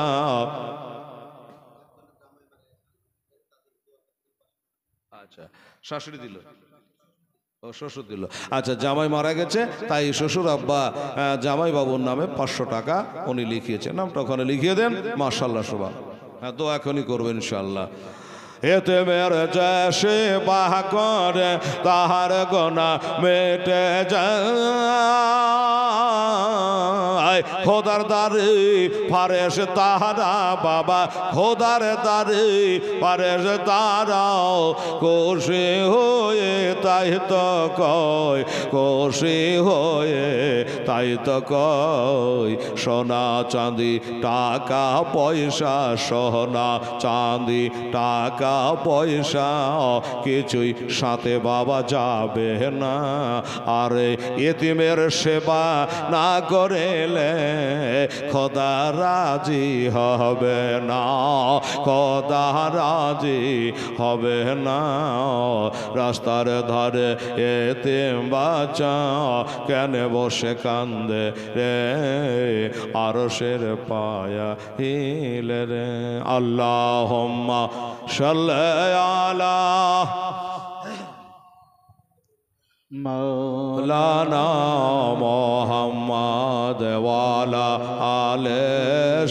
আচ্ছা, শাশুড়ি দিল, শ্বশুর দিল। আচ্ছা, জামাই মারা গেছে, তাই শ্বশুর আব্বা জামাই বাবুর নামে 500 টাকা উনি লিখিয়েছেন, নামটা ওখানে লিখিয়ে দেন। মাশাআল্লাহ, সুবহান। হ্যাঁ, দোয়া এখনই করবেন ইনশাআল্লাহ। এতে মেরে যে সেবা করে, তাহার গোনা মেটে যায়। খোদার দারে ফারেশ তাহারা বাবা, খোদার দারে ফারেশ তারা, কোষে হয়ে তাই তো কয়, কোষে হয়ে তাই তো কয়। সোনা চাঁদি টাকা পয়সা, সোনা চাঁদি টাকা পয়সা, কিছুই সাথে বাবা যাবে না। আর এতিমের সেবা না করেলে খোদা রাজি হবে না, খোদা রাজি হবে না। রাস্তার ধারে এতিম বাচ্চা কেন বসে কান্দে রে, আরশের পায়া হিলে রে। আল্লাহুম্মা সাল্লি আলা মাওলানা মুহাম্মদ ওয়ালা আলে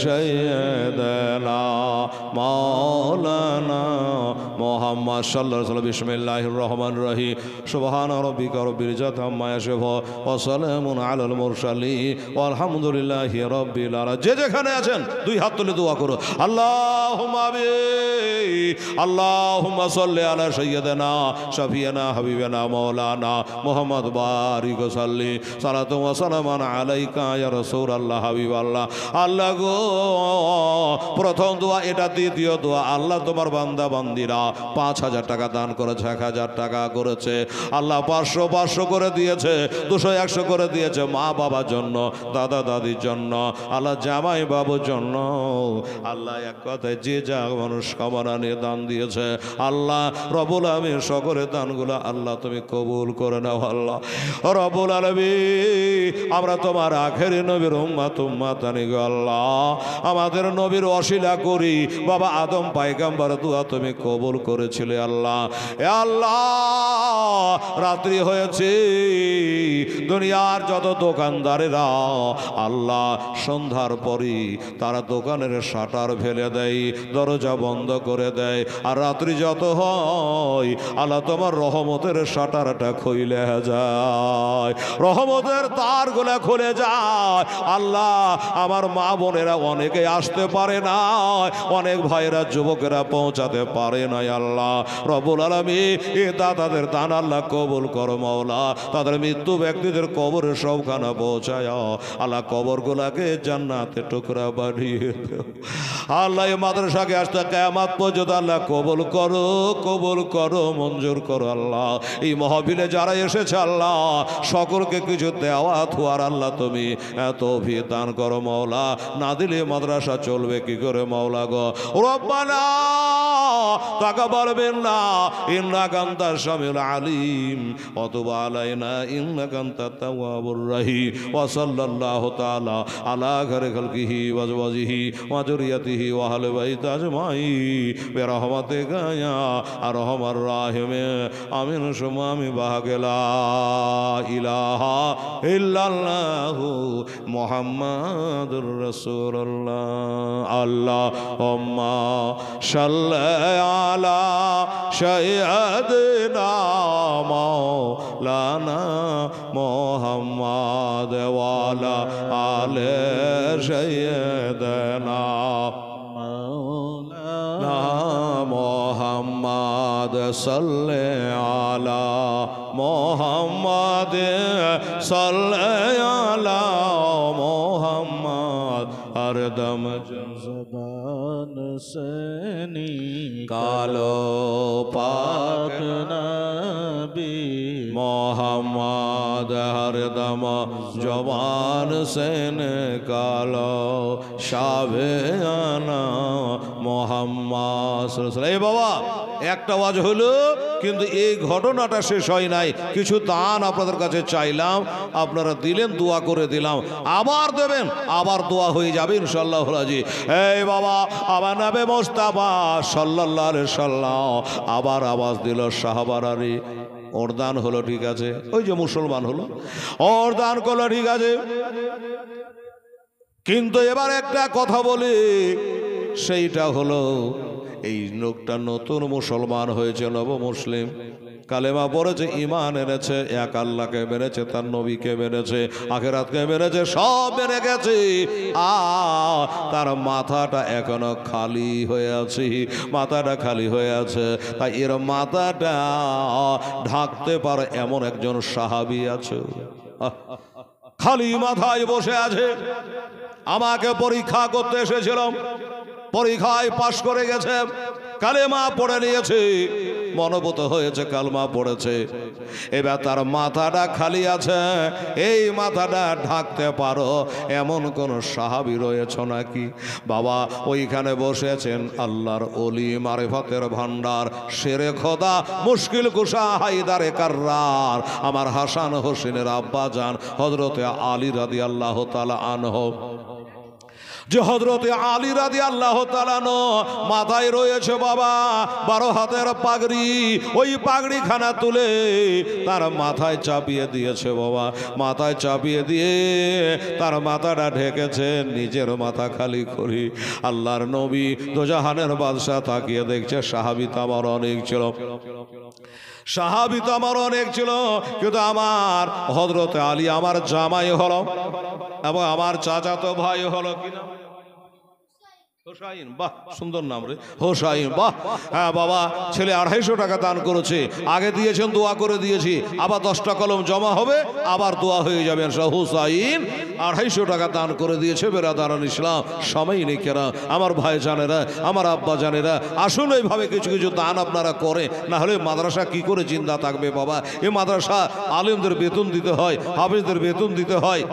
সাইয়্যিদানা মাওলানা মুহাম্মদ সাল্লাল্লাহু আলাইহি ওয়াসাল্লাম। বিসমিল্লাহির রহমানির রহিম। সুবহানা রাব্বিকা রাব্বিল ইজ্জাতি আম্মা ইয়াসিফুন ওয়া সালামুন আলাল মুরসালিন ওয়ালহামদুলিল্লাহি রাব্বিল আলামিন। যে যেখানে আছেন 2 হাত তুলে দোয়া করো। আল্লাহুম্মা আমিন। আল্লাহুম্মা সাল্লি আলা সাইয়্যিদিনা শাফিয়ানা হাবিবানা মাওলানা মুহাম্মদ বারিক সাল্লি সালাতু ওয়া সালামান আলাইকা ইয়া রাসূলুল্লাহ হাবিবাল্লাহ। আল্লাহ গো, প্রথম দোয়া এটা, দ্বিতীয় দোয়া আল্লাহ তোমার বান্দা বান্দিরা 5,000 টাকা দান করেছে, 1,000 টাকা করেছে, আল্লাহ 500 করে দিয়েছে, 200 100 করে দিয়েছে মা বাবার জন্য, দাদা দাদির জন্য, আল্লাহ জামাই বাবুর জন্য। আল্লাহ এক কথায় যে যা মানুষ কামনা নিয়ে দান দিয়েছে আল্লাহ রব্বুল আলামিন সকলের দানগুলো আল্লাহ তুমি কবুল করে নাও। আল্লাহ রব্বুল আলামিন আমরা তোমার আখেরি নবীর উম্মাতানি গো আল্লাহ, আমাদের নবীর অশিলা করি বাবা আদম পায়গাম্বার দোয়া তুমি কবুল করেছিলে আল্লাহ। এ আল্লাহ রাত্রি হয়েছে, দুনিয়ার যত দোকানদারেরা আল্লাহ সন্ধ্যার পরই তারা দোকানের শাটার ফেলে দেয়, দরজা বন্ধ করে দেয়, আর রাত্রি যত হয় আল্লাহ তোমার রহমতের শাটারটা খুলে যায়, রহমতের তারগুলা খুলে যায়। আল্লাহ আমার মা বোনেরা অনেকে আসতে পারে না, অনেক ভাইরা যুবকেরা পৌঁছাতে পারে না। আল্লাহ রব্বুল আলামিন এ দাদাদের দান আল্লাহ কবুল করো মাওলা, তাদের মৃত্যু ব্যক্তিদের কবরে সবখানা পৌঁছায় আল্লাহ, কবরগুলাকে জান্নাতে টুকরা বানিয়ে দাও আল্লাহ। এই মাদ্রাসাকে আসতে কিয়ামত পর্যন্ত আল্লাহ কবুল করো, কবুল করো, মঞ্জুর করো আল্লাহ। এই মাহফিলে যারা এসেছে আল্লাহ সকলকে কিছু দেওয়া থুয়ার আল্লাহ তুমি এত দান করো মাওলা, না দিলে মাদ্রাসা চলবে কি করে মাওলা গো। রব্বানা তাকাব্বাল মিন্না ইন্নাকা আনতাস সামিউল আলিম ওয়া তুব আলাইনা ইন্নাকা আনতাত তাওয়াবুর রহিম। ওয়া সাল্লাল্লাহু তাআলা আলা খায়রি খালকিহি ওয়া আজওয়াজিহি ওয়া যুররিয়াতিহি ওয়া আহলি বাইতি আজমাইন বিরহমাতিকা ইয়া আরহামার রাহিমিন। আমিন সুম্মা আমিন। বাহাগেলা ইলাহা ইল্লাল্লাহু মুহাম্মাদুর রাসূলুল্লাহ। আল্লাহুম্মা সাল্লি আলা সাইয়্যিদিনা মাওলানা মুহাম্মাদ ওয়া আলা আলি সাইয়্যিদিনা মাওলানা মুহাম্মাদ সাল্লি আলা মুহাম্মাদ সাল্লি আলা মুহাম্মাদ হরদম জবান সে নিকালো পাক নবী মুহাম্মাদ হরদম জবান সে নিকালো শাবিয়ানা মুহাম্মাদ। এই বাবা একটা ওয়াজ হলো, কিন্তু এই ঘটনাটা শেষ হয় নাই। কিছু দান আপনাদের কাছে চাইলাম, আপনারা দিলেন, দোয়া করে দিলাম, আবার দেবেন, আবার দোয়া হয়ে যাবে ইনশাআল্লাহ রাজি। এই বাবা আমার নবী মুস্তাফা সাল্লাল্লাহু আলাইহি সাল্লাম আবার আওয়াজ দিল সাহাবারারে, ওর দান হলো ঠিক আছে, ওই যে মুসলমান হলো, ওর দান করলো ঠিক আছে, কিন্তু এবার একটা কথা বলি, সেইটা হলো এই লোকটা নতুন মুসলমান হয়েছে, নব মুসলিম, কালেমা পড়েছে, ঈমান এনেছে, এক আল্লাহকে মেনেছে, তার নবীকে মেনেছে, আখিরাতকে মেনেছে, সব মেনে গেছে, তার মাথাটা এখনো খালি হয়ে আছে, মাথাটা খালি হয়ে আছে। তাই এর মাথাটা ঢাকতে পারে এমন একজন সাহাবী আছে, খালি মাথায় বসে আছে। আমাকে পরীক্ষা করতে এসেছিলাম, পরীক্ষায় পাশ করে গেছে, কালেমা পড়ে নিয়েছে, মনোভূত হয়েছে, কালমা পড়েছে, এবার তার মাথাটা খালি আছে। এই মাথাটা ঢাকতে পারো এমন কোন সাহাবী রয়েছে নাকি? বাবা ওইখানে বসেছেন আল্লাহর ওলি, মারিফতের ভান্ডার, শেরে খোদা, মুশকিল কুশা, হায়দারে কাররার, আমার হাসান হোসেনের আব্বা জান হযরতে আলী রাদিয়াল্লাহু তাআলা আনহু। যে হযরতে আলী রাদিয়াল্লাহু তাআলা মাথায় রয়েছে বাবা 12 হাতের পাগড়ি, ওই পাগড়ি খানা তুলে তার মাথায় চাপিয়ে দিয়েছে বাবা, মাথায় চাপিয়ে দিয়ে তার মাথাটা ঢেকেছে, নিজের মাথা খালি করি। আল্লাহর নবী দোজাহানের বাদশা তাকিয়ে দেখছে, সাহাবী তো আমার অনেক ছিল, সাহাবী তো আমার অনেক ছিল, কিন্তু আমার হযরতে আলী আমার জামাই হলো এবং আমার চাচাতো ভাই হলো কিনা হোসাইন, বাহ সুন্দর নাম রে, হোসাইন, বাহ। হ্যাঁ বাবা, ছেলে 250 টাকা দান করেছে, আগে দিয়েছেন দোয়া করে দিয়েছি, আবার 10টা কলম জমা হবে, আবার দোয়া হয়ে যাবে। হোসাইন 250 টাকা দান করে দিয়েছে। বেরাদারান ইসলাম, সময় নেই কেরা, আমার ভাই জানেরা, আমার আব্বা জানেরা, আসুন এইভাবে কিছু কিছু দান আপনারা করে, না হলে মাদ্রাসা কি করে জিন্দা থাকবে বাবা। এই মাদ্রাসা আলেমদের বেতন দিতে হয়, হাফেজদের বেতন দিতে হয়,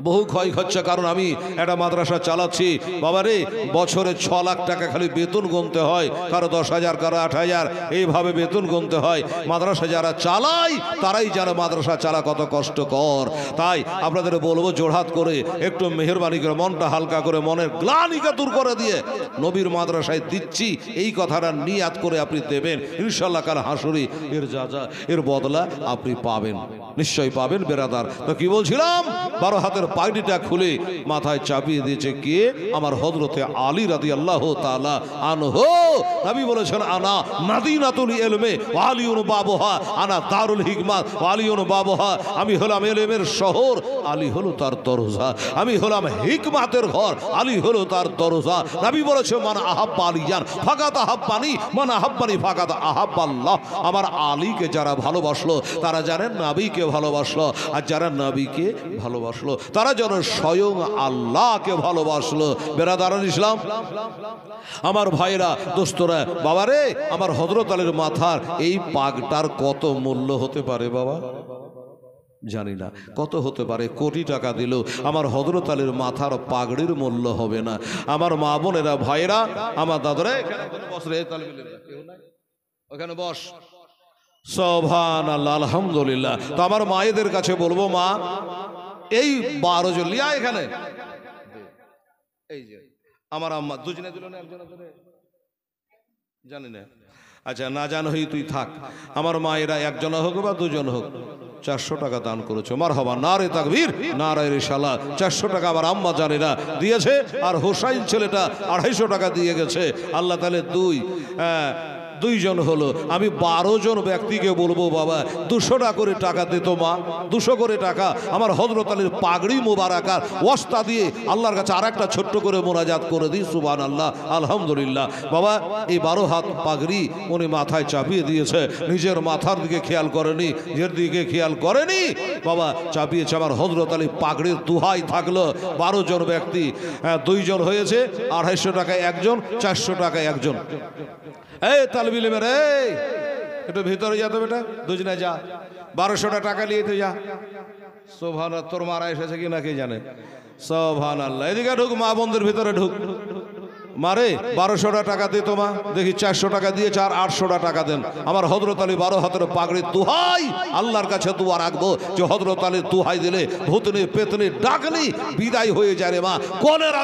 বহু ক্ষয় খরচা। কারণ আমি একটা মাদ্রাসা চালাচ্ছি বাবারে, বছরে 6 লাখ টাকা খালি বেতন গুনতে হয়, কারো 10,000, কারো 8,000, এইভাবে বেতন গুনতে হয়। মাদ্রাসা যারা চালায় তারাই জানে মাদ্রাসা চালা কত কষ্টকর। তাই আপনাদের বলবো জোড়হাত করে একটু মেহেরবানি করে, মনটা হালকা করে, মনের গ্লানিকে দূর করে দিয়ে নবীর মাদ্রাসায় দিচ্ছি এই কথাটা নিয়াত করে আপনি দেবেন, ইনশাল্লাহ কাল হাসুরি এর এর বদলা আপনি পাবেন, নিশ্চয়ই পাবেন বেরাদার। তো কি বলছিলাম, 12 হাতের পাগড়িটা খুলে মাথায় চাপিয়ে দিয়েছে কে? আমার হযরতে আলী রাদিয়াল্লাহু তাআলা আনহু। নবী বলেছেন, আনা মাদিনাতুল ইলমে ওয়া আলিউন বাবুহা, আনা দারুল হিকমাত ওয়া আলিউন বাবুহা। আমি হলাম ইলমের শহর, আলী হলো তার দরজা। আমি হলাম হিকমাতের ঘর, আলী হলো তার দরজা। নবী বলেছেন, মান আহাব্বা আলিয়ান ফাকাত আহাব্বানি, মান আহাব্বানি ফাকাত আহাব্বাল্লাহ। আমার আলীকে যারা ভালোবাসলো তারা জানেন নবীকে ভালোবাসলো, আর যারা নবীকে ভালোবাসলো তারা যেন স্বয়ং আল্লাহকে ভালোবাসলো। বেরাদারান ইসলাম, আমার ভাইরা, দোস্তরা, বাবারে, আমার হযরত আলীর মাথার এই পাগটার কত মূল্য হতে পারে বাবা? জানি না কত হতে পারে, কোটি টাকা দিলেও আমার হযরত আলীর মাথার পাগড়ির মূল্য হবে না। আমার মা বোনেরা, ভাইরা, আমার দাদারা, এখানে বস রে, ওখানে বস। সুবহানাল্লাহ, আলহামদুলিল্লাহ। তো আমার মায়েদের কাছে বলবো, মা এই 12 জন লিয়া এখানে, এই যে আমার আম্মা দুজনে দিল না, একজনে জানি না, আচ্ছা না জান হই তুই থাক। আমার মায়েরা একজন হোক বা দুজন হোক 400 টাকা দান করেছো, মারহাবা, নারে তাকবীর, নারে রিসালাত। 400 টাকা আমার আম্মা জানেরা দিয়েছে, আর হোসাইন ছেলেটা 250 টাকা দিয়ে গেছে। আল্লাহ তাহলে দুইজন হলো। আমি 12 জন ব্যক্তিকে বলবো, বাবা 200 টাকা করে টাকা দিত মা, 200 করে টাকা আমার হযরত আলীর পাগড়ি মোবারকার ওয়াস্তা দিয়ে আল্লাহর কাছে আর একটা ছোট্ট করে মোনাজাত করে দিই, সুবহানাল্লাহ, আলহামদুলিল্লাহ। বাবা এই 12 হাত পাগড়ি উনি মাথায় চাপিয়ে দিয়েছে, নিজের মাথার দিকে খেয়াল করেনি, নিজের দিকে খেয়াল করেনি, বাবা চাপিয়েছে। আমার হযরত আলী পাগড়ির দুহাই থাকলো। 12 জন ব্যক্তি, 2 জন হয়েছে, 250 টাকায় একজন, 400 টাকায় একজন। এই তালবিল মেরে একটু ভিতরে যা তো বেটা, দুজনে যা, 1200 টাকা নিয়ে তো যা। সুবহানাল্লাহ, তোর মারা এসেছে কি না কে জানে। সুবহানাল্লাহ, এদিকে ঢুক, মা বন্ধুর ভিতরে ঢুক। মারে 1200 টাকা দিত মা, দেখি 400 টাকা দিয়েছে, আর 800 টাকা দেন। আমার হযরত আলী 12 হাতের পাগড়ির দুহাই আল্লাহর কাছে দোয়া রাখবো যে হযরত আলীর দুহাই দিলে ভূতনি পেতনি ডাকনি বিদায় হয়ে যায় রে মা, কলেরা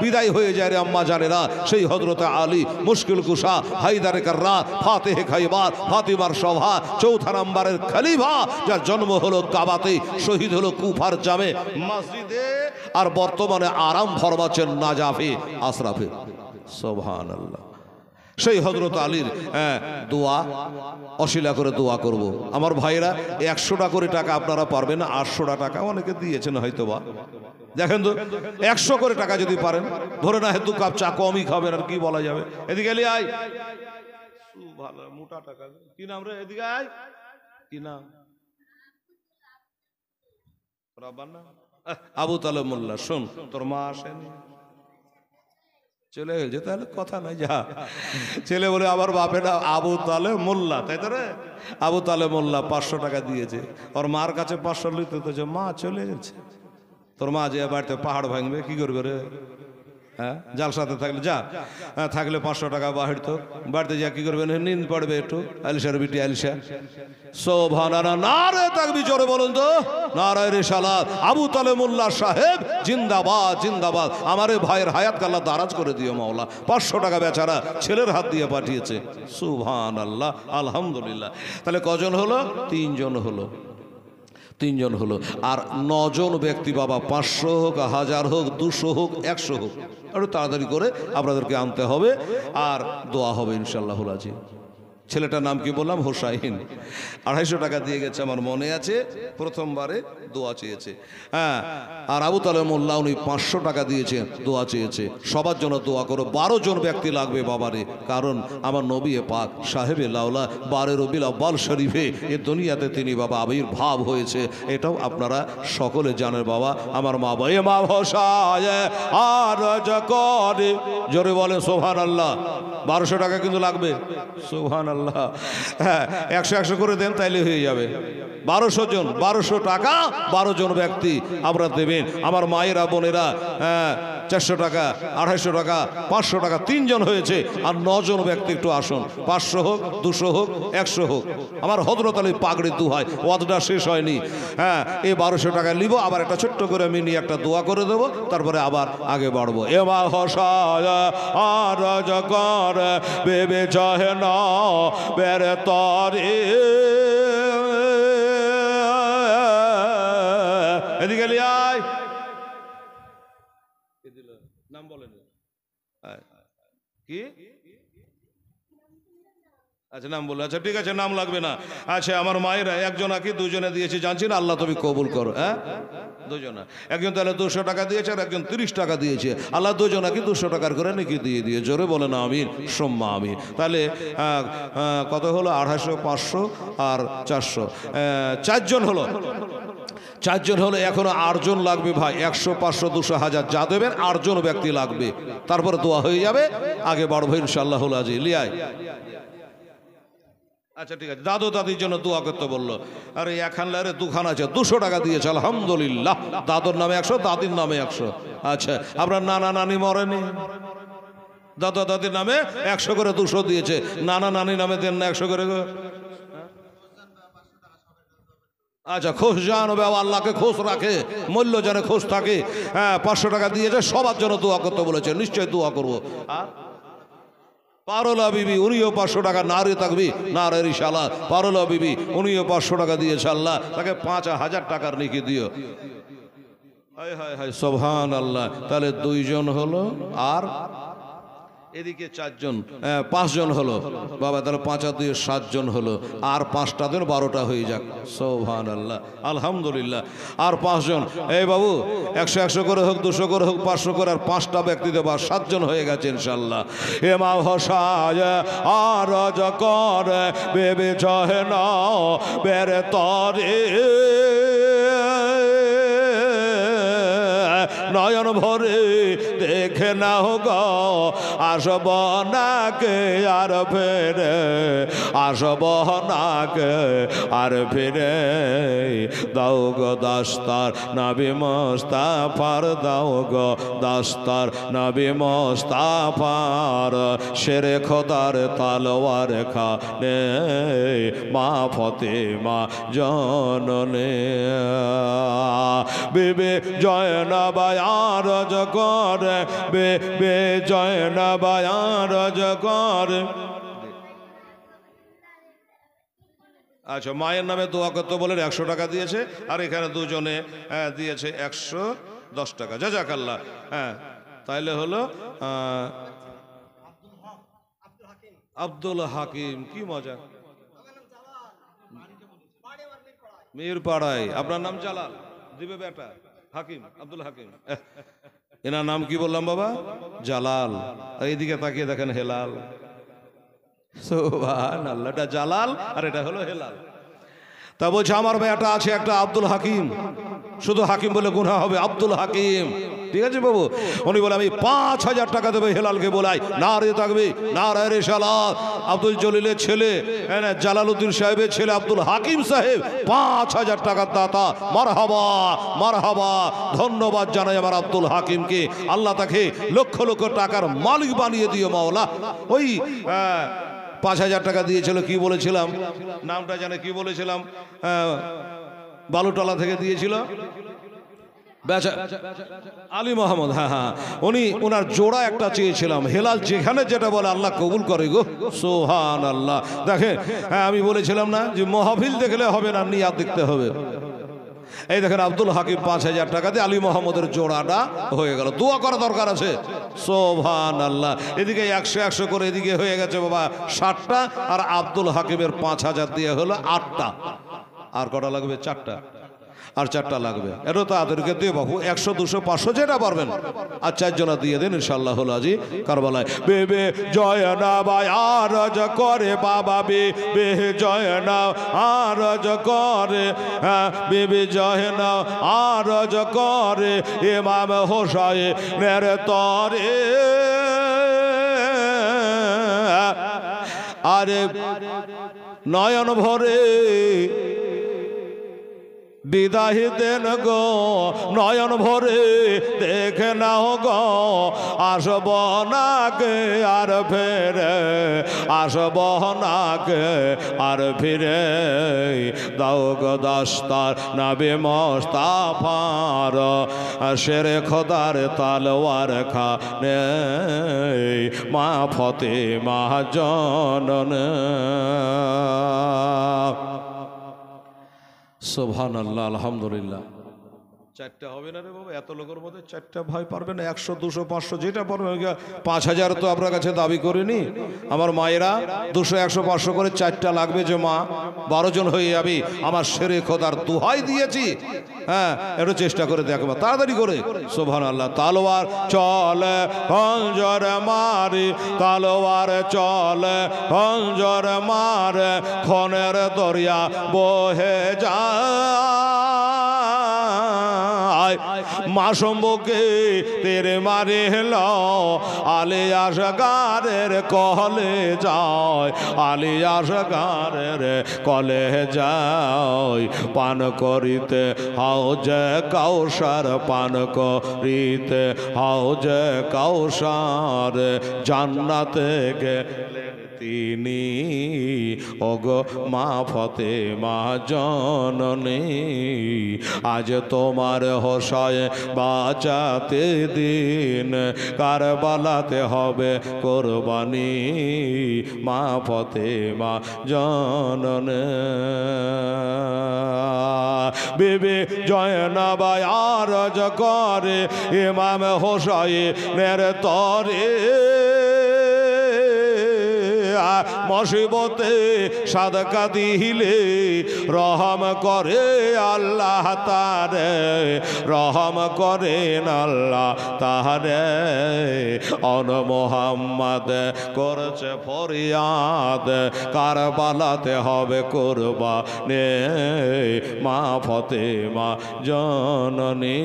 বিদায় হয়ে যায় রে আম্মা জানেরা। সেই হযরত আলী মুশকিল কুশা, হায়দারে কাররা, ফাতেহে খাইবার, ফাতিমার সভা, 4 নম্বরের খলিফা, যার জন্ম হলো কাবাতে, শহীদ হলো কুফার জামে মসজিদে, আর বর্তমানে আরাম ফরমাচ্ছেন নাজাফে আশরাফে। সুবহানাল্লাহ, সেই হযরত আলীর দোয়া অশিলা করে দোয়া করব। আমার ভাইরা 100 করে টাকা আপনারা পারবেন না, 800 টাকা অনেকে দিয়েছেন হয়তো বা, দেখেন তো 100 করে টাকা যদি পারেন, ধরে না হেতু কাপ চা কমই খাবেন, আর কি বলা যাবে। এদিকে এলি আয়, ভালো মোটা টাকা, কি নাম রে, এদিকে আয়, কি নাম? রাব্বানা আবু তালেব মোল্লা। শোন, তোর মা আসেনি, চলে গেছে, তাহলে কথা নাই, যা। ছেলে বলে আমার বাপের আবু তালেব মোল্লা, তাই তো রে, আবু তালেব মোল্লা 500 টাকা দিয়েছে। ওর মার কাছে 500 লিখতে তো, মা চলে গেছে। তোর মা যে বাড়িতে পাহাড় ভাঙবে, কি করবে রে? হ্যাঁ, জালসাতে থাকলে যা, থাকলে 500 টাকা বাহির তো, বাড়িতে যা কি করবেন, নিন্দ পড়বে একটু, আলিশার বিটি আলিশা। সুবহানাল্লাহ, নারে তাকবীর, জোরে বলুন তো, নারে রিসালাত। আবু তালেব মোল্লা সাহেব জিন্দাবাদ, জিন্দাবাদ। আমারে ভাইয়ের হায়াতকে আল্লাহ দারাজ করে দিও মাওলা। 500 টাকা বেচারা ছেলের হাত দিয়ে পাঠিয়েছে। সুবহানাল্লাহ, আলহামদুলিল্লাহ। তাহলে কজন হলো? 3 জন হলো, 3 জন হলো। আর 9 জন ব্যক্তি বাবা, 500 হোক, 1000 হোক, 200 হোক, 100 হোক, একটু তাড়াতাড়ি করে আপনাদেরকে আনতে হবে, আর দোয়া হবে ইনশাআল্লাহুল আজিম। ছেলেটার নাম কি বললাম? হোসাইন। 250 টাকা দিয়ে গেছে, আমার মনে আছে, প্রথমবারে দোয়া চেয়েছে। হ্যাঁ, আর আবু তালেব মোল্লা উনি 500 টাকা দিয়েছে, দোয়া চেয়েছে। সবার জন্য দোয়া করো। 12 জন ব্যক্তি লাগবে বাবারে, কারণ আমার নবী পাক সাহেবে লাউলা 12 রবিউল আউয়াল শরীফে এ দুনিয়াতে তিনি বাবা আবির্ভাব হয়েছে, এটাও আপনারা সকলে জানেন বাবা। আমার মা ভাই মা হোসায় আর করে, জোরে বলেন সুবহানাল্লাহ। 1200 টাকা কিন্তু লাগবে, সুবহানাল্লাহ। হ্যাঁ, 100 করে দেন, তাইলে হয়ে যাবে। 1200 জন, 1200 টাকা 12 জন ব্যক্তি আমরা দেবেন। আমার মায়েরা বোনেরা 400 টাকা, 250 টাকা, 500 টাকা, 3 জন হয়েছে। আর 9 জন ব্যক্তি একটু আসুন, 500 হোক, 200 হোক, 100 হোক। আমার হযরত আলী পাগড়ি দুহাই, ওয়াদটা শেষ হয়নি। হ্যাঁ, এই 1200 টাকা নিব, আবার একটা ছোট্ট করে মিনি একটা দোয়া করে দেবো, তারপরে আবার আগে বাড়বো। এমা হোসায় আর কর বেবে চাহে না বেরে তরে, এদিকে আয়। নাম বলেন কি? আচ্ছা, নাম বলে, আচ্ছা ঠিক আছে, নাম লাগবে না। আচ্ছা, আমার মায়েরা একজন কি দুজনে দিয়েছে জানছি না, আল্লাহ তুমি কবুল করো। হ্যাঁ, দুজনা, একজন তাহলে 200 টাকা দিয়েছে, আর একজন 30 টাকা দিয়েছে। আল্লাহ দুজনা কি 200 টাকার করে নাকি দিয়ে জোরে বলে না আমিন, সোম্মা আমিন। তাহলে কত হলো? 250, 500 আর 400, 4 জন হলো। 4 জন হলো, এখনো 8 জন লাগবে ভাই। 100, 500, 200, 1000 যা দেবেন 8 জন ব্যক্তি লাগবে, তারপরে দোয়া হয়ে যাবে, আগে বাড়বো ইনশাআল্লাহ। আজি লিয়াই। আচ্ছা ঠিক আছে, দাদু দাদির জন্য দোয়া করতে বললো। আরে এখানলারে দুখান আছে, 200 টাকা দিয়েছে, আলহামদুলিল্লাহ। দাদুর নামে 100, দাদির নামে 100। আচ্ছা, আপনার নানা নানি মরেনি, দাদা দাদির নামে 100 করে 200 দিয়েছে, নানা নানি নামে দেন না 100 করে? আচ্ছা, খুশ জানো বাবা, আল্লাহকে খুশ রাখে, মূল্য জানে খুশ থাকে। হ্যাঁ, 500 টাকা দিয়েছে, সবার জন্য দোয়া করতে বলেছে, নিশ্চয়ই দোয়া করবো। আর পারলা বিবি, উনিও 500 টাকা, নারে থাকবি নারে রিসালা। পারলা বিবি উনিও 500 টাকা দিয়েছে, আল্লাহ তাকে 5000 টাকার নেকি দিও। হায় হায় হায়, সুবহানাল্লাহ। তাহলে 2 জন হলো, আর এদিকে 4 জন, 5 জন হলো বাবা। তাহলে 5 আর 2 7 জন হলো, আর 5টা দিন 12টা হয়ে যাক, সুবহানাল্লাহ, আলহামদুলিল্লাহ। আর 5 জন, এই বাবু 100 করে হোক, 200 করে হোক, 500 করে, আর 5টা ব্যক্তি দেবো, 7 জন হয়ে গেছে ইনশাআল্লাহ। এমা হোসায় আর কর বেবে চাহে না বেরে তরে, নয়ন ভরে দেখে না হোক, আসব নাকে আর ফেরে, আসব নাকে আর ফিরে। দাও গো দাস্তার নবী মুস্তাফার, দাও গো দাস্তার নবী মুস্তাফার, শেরে খোদার তালোয়ার খানে মা ফতেমা জননে, বিবি জয়নবায়ার জগর, বে জয়নবায়ার জগর। আচ্ছা, মায়ের নামে দোয়া করতে বলে 100 টাকা দিয়েছে, আর এখানে 2 জনে দিয়েছে 110 টাকা, জাযাকাল্লাহ। হ্যাঁ, তাইলে হলো আব্দুল হাকিম। কি মজা, মিরপাড়ায়। আপনার নাম জালাল, দিবে বেটা হাকিম, আব্দুল হাকিম। এনার নাম কি বললাম বাবা? জালাল। এইদিকে তাকিয়ে দেখেন হেলাল, সুবহানাল্লাহ। এটা জালাল আর এটা হলো হেলাল। তা বলছে আমার বেটা আছে একটা আব্দুল হাকিম, শুধু হাকিম বলে গুনাহ হবে, আব্দুল হাকিম। ঠিক আছে বাবু? উনি বলে আমি 5000 টাকা দেবো হেলালকে বলাই, না রে থাকবে না রে সালাত। আব্দুল জলিলের ছেলে, জালালউদ্দিন সাহেবের ছেলে আব্দুল হাকিম সাহেব 5000 টাকার দাতা। মারহাবা মারহাবা, ধন্যবাদ জানাই আমার আব্দুল হাকিমকে। আল্লাহ তাকে লক্ষ লক্ষ টাকার মালিক বানিয়ে দিও মাওলা। ওই 5000 টাকা দিয়েছিল, কি বলেছিলাম নামটা জানে, কি বলেছিলাম, বালুটলা থেকে দিয়েছিল আলী মোহাম্মদ। হ্যাঁ হ্যাঁ, উনি ওনার জোড়া একটা চেয়েছিলাম। হেলাল যেখানে যেটা বলে আল্লাহ কবুল করে গো, সুবহানাল্লাহ। দেখেন, হ্যাঁ আমি বলেছিলাম না যে মাহফিল দেখলে হবে না, নিয়াত দেখতে হবে। এই দেখেন আব্দুল হাকিম 5000 টাকা দিয়ে আলী মোহাম্মদের জোড়াটা হয়ে গেল। দোয়া করা দরকার আছে। সুবহানাল্লাহ। এদিকে 100 100 করে এদিকে হয়ে গেছে বাবা 60টা, আর আব্দুল হাকিমের 5000 দিয়ে হলো 8টা। আর কটা লাগবে? 4টা। আর 4টা লাগবে। এটা তো আদেরকে দিয়ে বাবু 100 200 500 যেটা পারবেন আর 4 জনা দিয়ে দেন ইনশাআল্লাহ হলো আজি কারবালায়। বেবে জয় না ভাই আরজ করে বাবা, বেবে জয় না আরজ করে, বেবে জয় না আরজ করে ইমাম হোসাইনের তরে। আরে নয়ন ভরে বিদায় দেন গো, নয়ন ভরে দেখে নাও গো, আসব নাকে আর ফিরে, আসব নাকে আর ফিরে। দাও গো দাস্তার নবী মুস্তাফার, শেরে খোদার তালওয়ার খানে, মা ফাতেমা জননে। সুবহানাল্লাহ, আলহামদুলিল্লাহ। 4টা হবে না রে বাবা, এত লোকের মধ্যে 4টা ভাই পারবে না? 100 200 500 যেটা পারবে। 5000 তো আপনার কাছে দাবি করিনি। আমার মায়েরা 200 100 500 করে 4টা লাগবে যে মা 12 জন হয়ে যাবি। আমার শেরে খোদার দোহাই দিয়েছি। হ্যাঁ, একটু চেষ্টা করে দেখবা তাড়াতাড়ি করে। সুবহানাল্লাহ। তালোয়ার চলে খঞ্জর মারি, তালোয়ার চলে খঞ্জর মারে, খনের দরিয়া বহে যায়, মাসম্বকে তেরে মারে হেলো, আলে আসগারের কলে যায়, আলে আসগারের কলে যায়। পান করিতে হাউজে কাউসার, পান করিতে হাউজে কাউসার, জান্নাতে গেলেন তিনি ওগো মা ফাতেমা জননী। আজ তোমার হোসায় বাঁচাতে দিন, কারবালাতে হবে কোরবানি, মা ফাতেমা জননী। বিবি জয়নাব আরজ করে ইমাম হোসাইনের তরে, মুসিবতে সাদকা দিলে রহম করে আল্লাহ তারে, রহম করেন আল্লাহ তারে। অন মোহাম্মদ করছে ফরিয়াদ, কারবালাতে হবে কুরবানি, মা ফাতেমা জননী।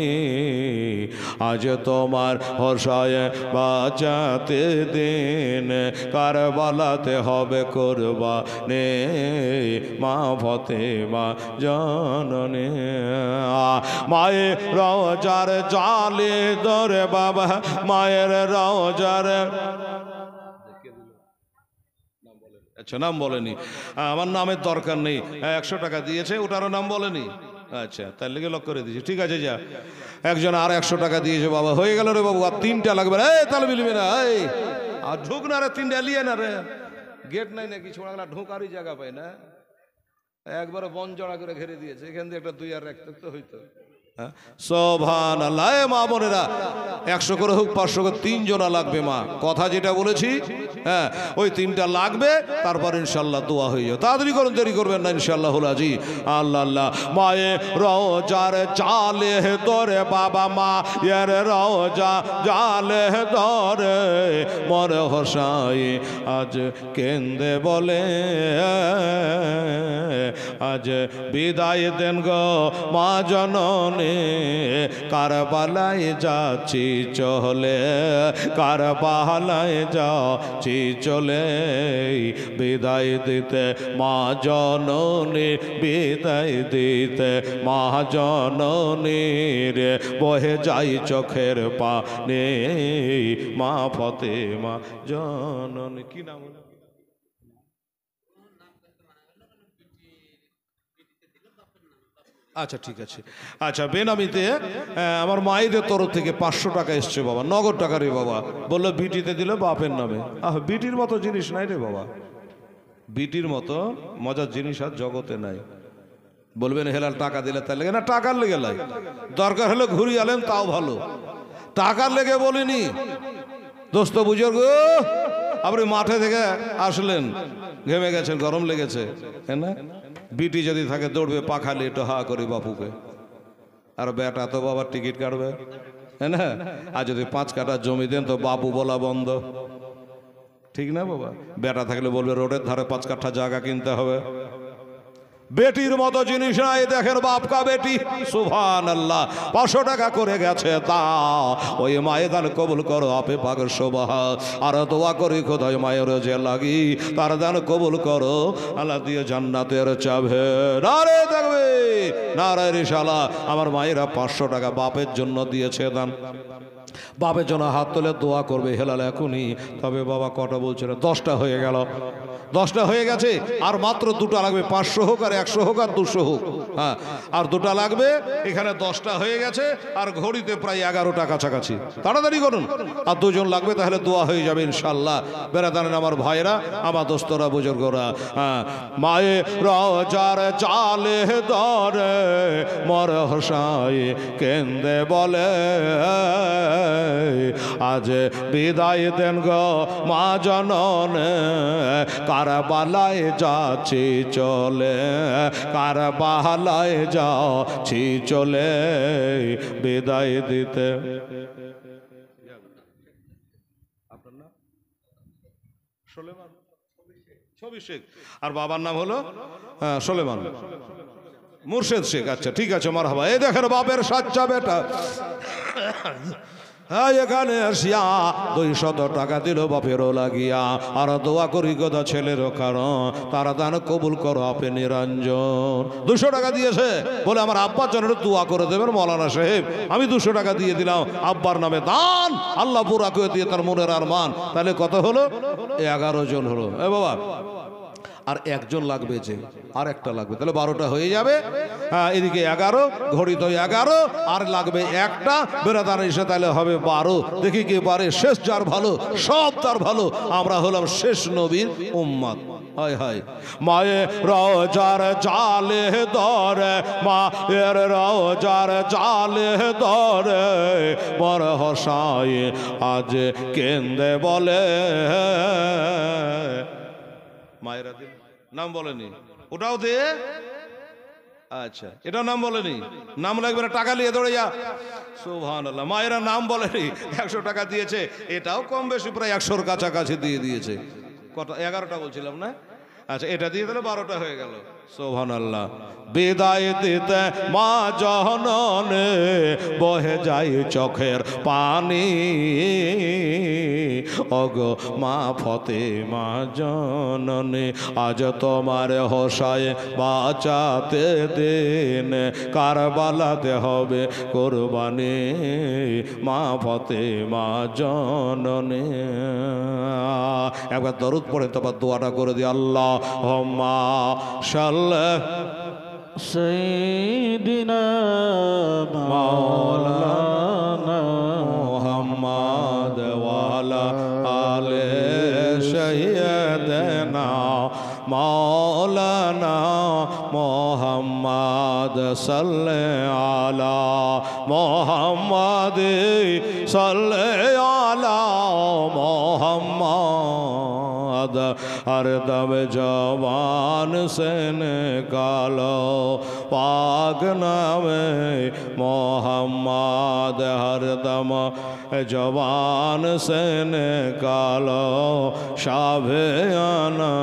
আজ তোমার হোসায় বাঁচাতে দিন, কারবালাতে হবে কুরবানি, মা ফাতেমা জননী। মায়ের রওজার জালে ধরে বাবা, মায়ের রওজার। আচ্ছা, নাম বলেনি। আমার নামের দরকার নেই। 100 টাকা দিয়েছে, ওটারও নাম বলেনি। আচ্ছা, তার লেগে লক করে দিয়েছি। ঠিক আছে, যা। একজন আর 100 টাকা দিয়েছে বাবা, হয়ে গেল রে বাবু। আর 3টা লাগবে। তাহলে মিলবে না। আর ঢুক না রে, 3টা লিয়ে না রে। গেট নাই নাকি ছোড়া, ঢোকারই জায়গা পাই না। একবারে বন জড়া করে ঘিরে দিয়েছে। এখান দিয়ে একটা 2 আর রাখতে তো হইতো। সুবহানাল্লাহ। মা বোনেরা, 100 করে হোক 500 করে 3 জনা লাগবে মা। কথা যেটা বলেছি, হ্যাঁ, ওই 3টা লাগবে। তারপর ইনশাল্লাহ দোয়া হয়ে যাবে। তাড়াতাড়ি করুন, দেরি করবেন না ইনশাল্লাহ হল আজি। আল্লাহ আল্লাহ। মায়ের রওজার জালে ধরে বাবা, মা এর রওজা জালে ধরে মর হোসাই আজ কেন্দে বলে, আজ বিদায় দেন গো মা জননী, কারবালায় যাচ্ছি চলে, কারবালায় যাচ্ছি চলে। বিদায় দিতে মা জননী, বিদায় দিতে মা জননীর বহে যাই চোখের পানি, মা ফাতেমা জননী। কি নাম? আচ্ছা, ঠিক আছে। আচ্ছা, বেনামিতে আমার মায়েদের তরফ থেকে 500 টাকা এসছে বাবা, নগদ টাকা রে বাবা। বললো বিটিতে দিলে বাপের নামে। বিটির মতো জিনিস নাই রে বাবা, বিটির মতো মজার জিনিস আর জগতে নাই। বলবেন হেলাল টাকা দিলে তাই লেগে না, টাকার লেগে লাই, দরকার হলে ঘুরিয়ে আলেন তাও ভালো, টাকার লেগে বলিনি। দোস্ত বুজুর্গ, আপনি মাঠে থেকে আসলেন, ঘেমে গেছেন, গরম লেগেছে, হ্যাঁ না, বিটি যদি থাকে দৌড়বে পাখালি একটু হা করি বাপুকে, আর বেটা তো বাবার টিকিট কাটবে, হ্যাঁ না, আর যদি 5 কাঠা জমি দেন তো বাপু বলা বন্ধ, ঠিক না বাবা? বেটা থাকলে বলবে রোডের ধারে 5 কাঠা জায়গা কিনতে হবে। বেটির মতো জিনিস নাই, দেখেন বাপকা বেটি, সুবহানাল্লাহ, 500 টাকা করে গেছে তা, ওই মায়ের দান কবুল করো আপে পাগল শোভা, আর দোয়া করি খোদাই মায়ের যে লাগি তার দান কবুল করো, আল্লাহ দিয়ে জান্নাতের চাবে, নারে দেখবে নারে রিসালা। আমার মায়েরা 500 টাকা বাপের জন্য দিয়েছে দান, বাপের জন্য হাত তুলে দোয়া করবে হেলাল এখনই। তবে বাবা কটা বলছিল? 10টা হয়ে গেল, 10টা হয়ে গেছে, আর মাত্র 2টা লাগবে, 500 হোক আর 100 হোক আর 200 হোক, হ্যাঁ, আর 2টা লাগবে। এখানে 10টা হয়ে গেছে, আর ঘড়িতে প্রায় 11টা কাছাকাছি, তাড়াতাড়ি করুন, আর 2 জন লাগবে, তাহলে দোয়া হয়ে যাবে ইনশাল্লাহ। বেড়াদান আমার ভাইরা, আমার দোস্তরা বুজুর্গরা, হ্যাঁ, মায়ে রজার চালে দরে মর হসাই কেন্দে বলে, আজ বিদায় দেন গো মা জননে, কারবালায় যাচ্ছি চলে, কারবালায় যাচ্ছি চলে, বিদায় দিতে। আপনার নাম? সোলেমান, ছবি শেখ, আর বাবার নাম হলো সোলেমান মুর্শেদ শেখ। আচ্ছা ঠিক আছে, মারহাবা। এই দেখেন বাপের সাচ্চা বেটা, এখানে আসিয়া 200 টাকা দিল বাপেরও লাগিয়া, আর দোয়া করি কথা ছেলেরও, কারণ তারা দান কবুল করো আপে নিরঞ্জন। 200 টাকা দিয়েছে, বলে আমার আব্বার জন্য দোয়া করে দেবেন মৌলানা সাহেব। আমি 200 টাকা দিয়ে দিলাম আব্বার নামে দান, আল্লাহ পুরা করে দিয়ে তার মনের আরমান। তাহলে কত হলো? 11 জন হলো। এ বাবা, আর 1 জন লাগবে, যে আর একটা লাগবে, তাহলে 12টা হয়ে যাবে। এদিকে 11, ঘড়ি তো 11, আর লাগবে 1টা, বেরাদার এসে তাহলে হবে 12। দেখি কে পারে, শেষ যার ভালো সব তার ভালো। আমরা হলাম শেষ নবীর উম্মত। হায় হায়, মায়ের রওজার জালে দরে, মায়ের রওজার জালে দরে মর হসাই আজ কেন্দে বলে। মায়েরা দিন নাম বলেনি, ওটাও দে। আচ্ছা, এটা নাম বলেনি, নাম লাগবে না, টাকা নিয়ে দৌড়ে যা। সুবহানাল্লাহ, মায়েরা নাম বলেনি, 100 টাকা দিয়েছে, এটাও কম বেশি প্রায় 100-র কাছাকাছি দিয়ে দিয়েছে। কত? 11টা বলছিলাম না? আচ্ছা, এটা দিয়ে দিলে 12টা হয়ে গেল। সুবহানাল্লাহ। বিদায় দিতে মা জননে বহে যায় চোখের পানি, ওগো মা ফতেমা জননে আজ তোমার হোসায় বাঁচাতে দিন, কারবালাতে হবে কোরবানি, মা ফতেমা জননে। একবার দরুদ পড়ে তারপর দোয়াটা করে দিই। আল্লাহুম্মা সাল্লি সাইয়্যিদিনা মাওলানা মুহাম্মদ ওয়া আলা আলি সাইয়্যিদিনা মাওলানা মুহাম্মদ সাল্লি আলা মুহাম্মদ সাল্লি আলা মুহাম্মদ, हर दम जवान से निकालो पाक नामे मोहम्मद, हर दम जवान से निकालो शाभियाना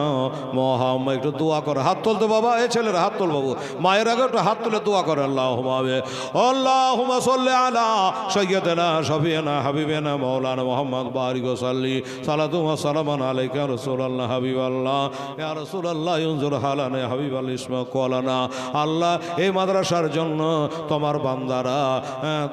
मोहम्मद। একটু দোয়া করে, হাত তুলতে বাবা, এই ছেলেরা হাত তুল বাবু, মায়ের আগে একটু হাত তুলে দোয়া করে। আল্লাহুম্মা সাল্লি আলা সাইয়্যিদিনা শাফিয়ানা হাবিবিনা মাওলানা মুহাম্মদ বারিক ওয়া সাল্লি সালাতু ওয়া সালামান আলাইকা রাসূলুল্লাহ হাবিবাল্লাহ ইয়া রাসূলুল্লাহ ইনজুর হালানা হাবিবাল্লাহ ইসমা কোলানা। আল্লাহ, এই মাদ্রাসার জন্য তোমার বান্দারা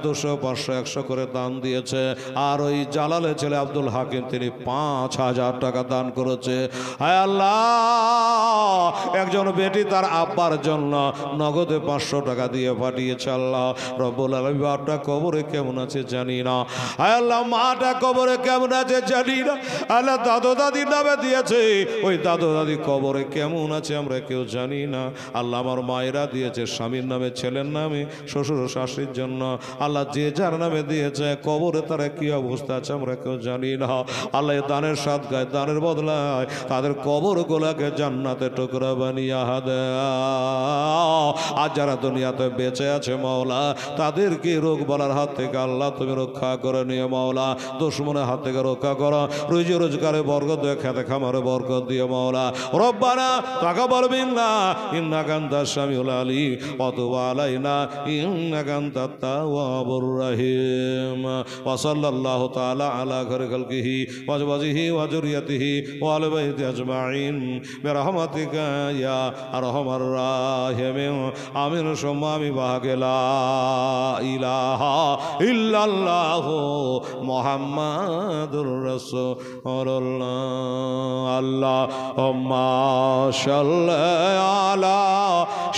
200, 500, 100 করে দান দিয়েছে, আর ওই জালালের ছেলে আব্দুল হাকিম তিনি 5000 টাকা দান করেছে। হায় আল্লাহ, একজন বেটি তার আব্বার জন্য নগদে 500 টাকা দিয়ে পাঠিয়েছে। আল্লাহ রব্বুল আলামিন, বাপটা কবরে কেমন আছে জানি না, হায় আল্লাহ মাটা কবরে কেমন আছে জানি না, আল্লাহ দাদু দাদির নামে দিয়েছে ওই দাদু দাদি কবরে কেমন আছে আমরা কেউ জানি না। আল্লাহ আমার মায়েরা দিয়েছে স্বামীর নামে, ছেলের নামে, শ্বশুর শাশুড়ির জন্য। আল্লাহ যে যার নামে দিয়েছে কবরে তারা কি অবস্থা আছে আমরা কেউ জানি না। আল্লাহ দানের সাদগায়, দানের বদলায় তাদের কবর গোলাকে জান্নাতে টুকরা বানিয়ে দাও। আর যারা দুনিয়াতে বেঁচে আছে মাওলা তাদেরকে রোগ বলার হাত থেকে আল্লাহ তুমি রক্ষা করে নিয়ে মাওলা, দুশমনের হাত থেকে রক্ষা করো, রুজি রোজগারে বরকত দিয়ে, খেতে খামারে বরকত দিয়ে মাওলা। রব্বানা তাকাব্বাল মিন্না ইন্নাকা আনতাস সামিউল আলিম ওয়া তুব আলাইনা ইন্নাকা আনতাত তাওয়াবুর রহিম। ওয়া সাল্লাল্লাহু তাআলা আলা খায়রি খালকিহি ওয়া আজওয়াজিহি ওয়া যুররিয়াতিহি ওয়া আলি বাইতি আজমাইন বিরহমাতিকা ইয়া আরহামার রাহিমিন। আমিন সুম্মা আমিন। বাহাকে লা ইলাহা ইল্লাল্লাহু মুহাম্মাদুর রাসূলুল্লাহ। আল্লাহুম্মা সাল্লি আলা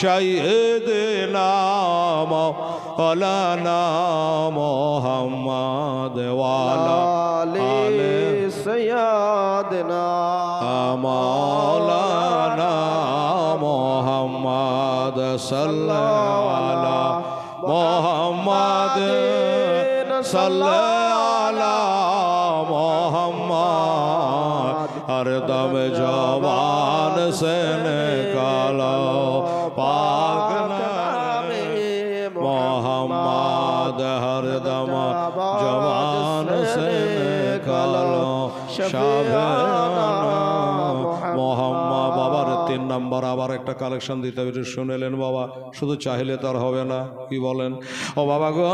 সাইয়্যিদিনা মাওলানা মুহাম্মাদ ওয়া আলা আলি সাইয়্যিদিনা মাওলানা মুহাম্মাদ সাল্লাল্লাহু আলা মুহাম্মাদ সাল্লাল্লাহু আলা মুহাম্মাদ। हर दम जवान से निकालो पाक नामे मोहम्मद। हर दम जवान से निकालो शाबाना मोहम्मद। बाবার 3 নম্বর আবার একটা কালেকশন দিতে হবে, শুনেলেন বাবা? শুধু চাইলে তার হবে না, কি বলেন ও বাবা গো?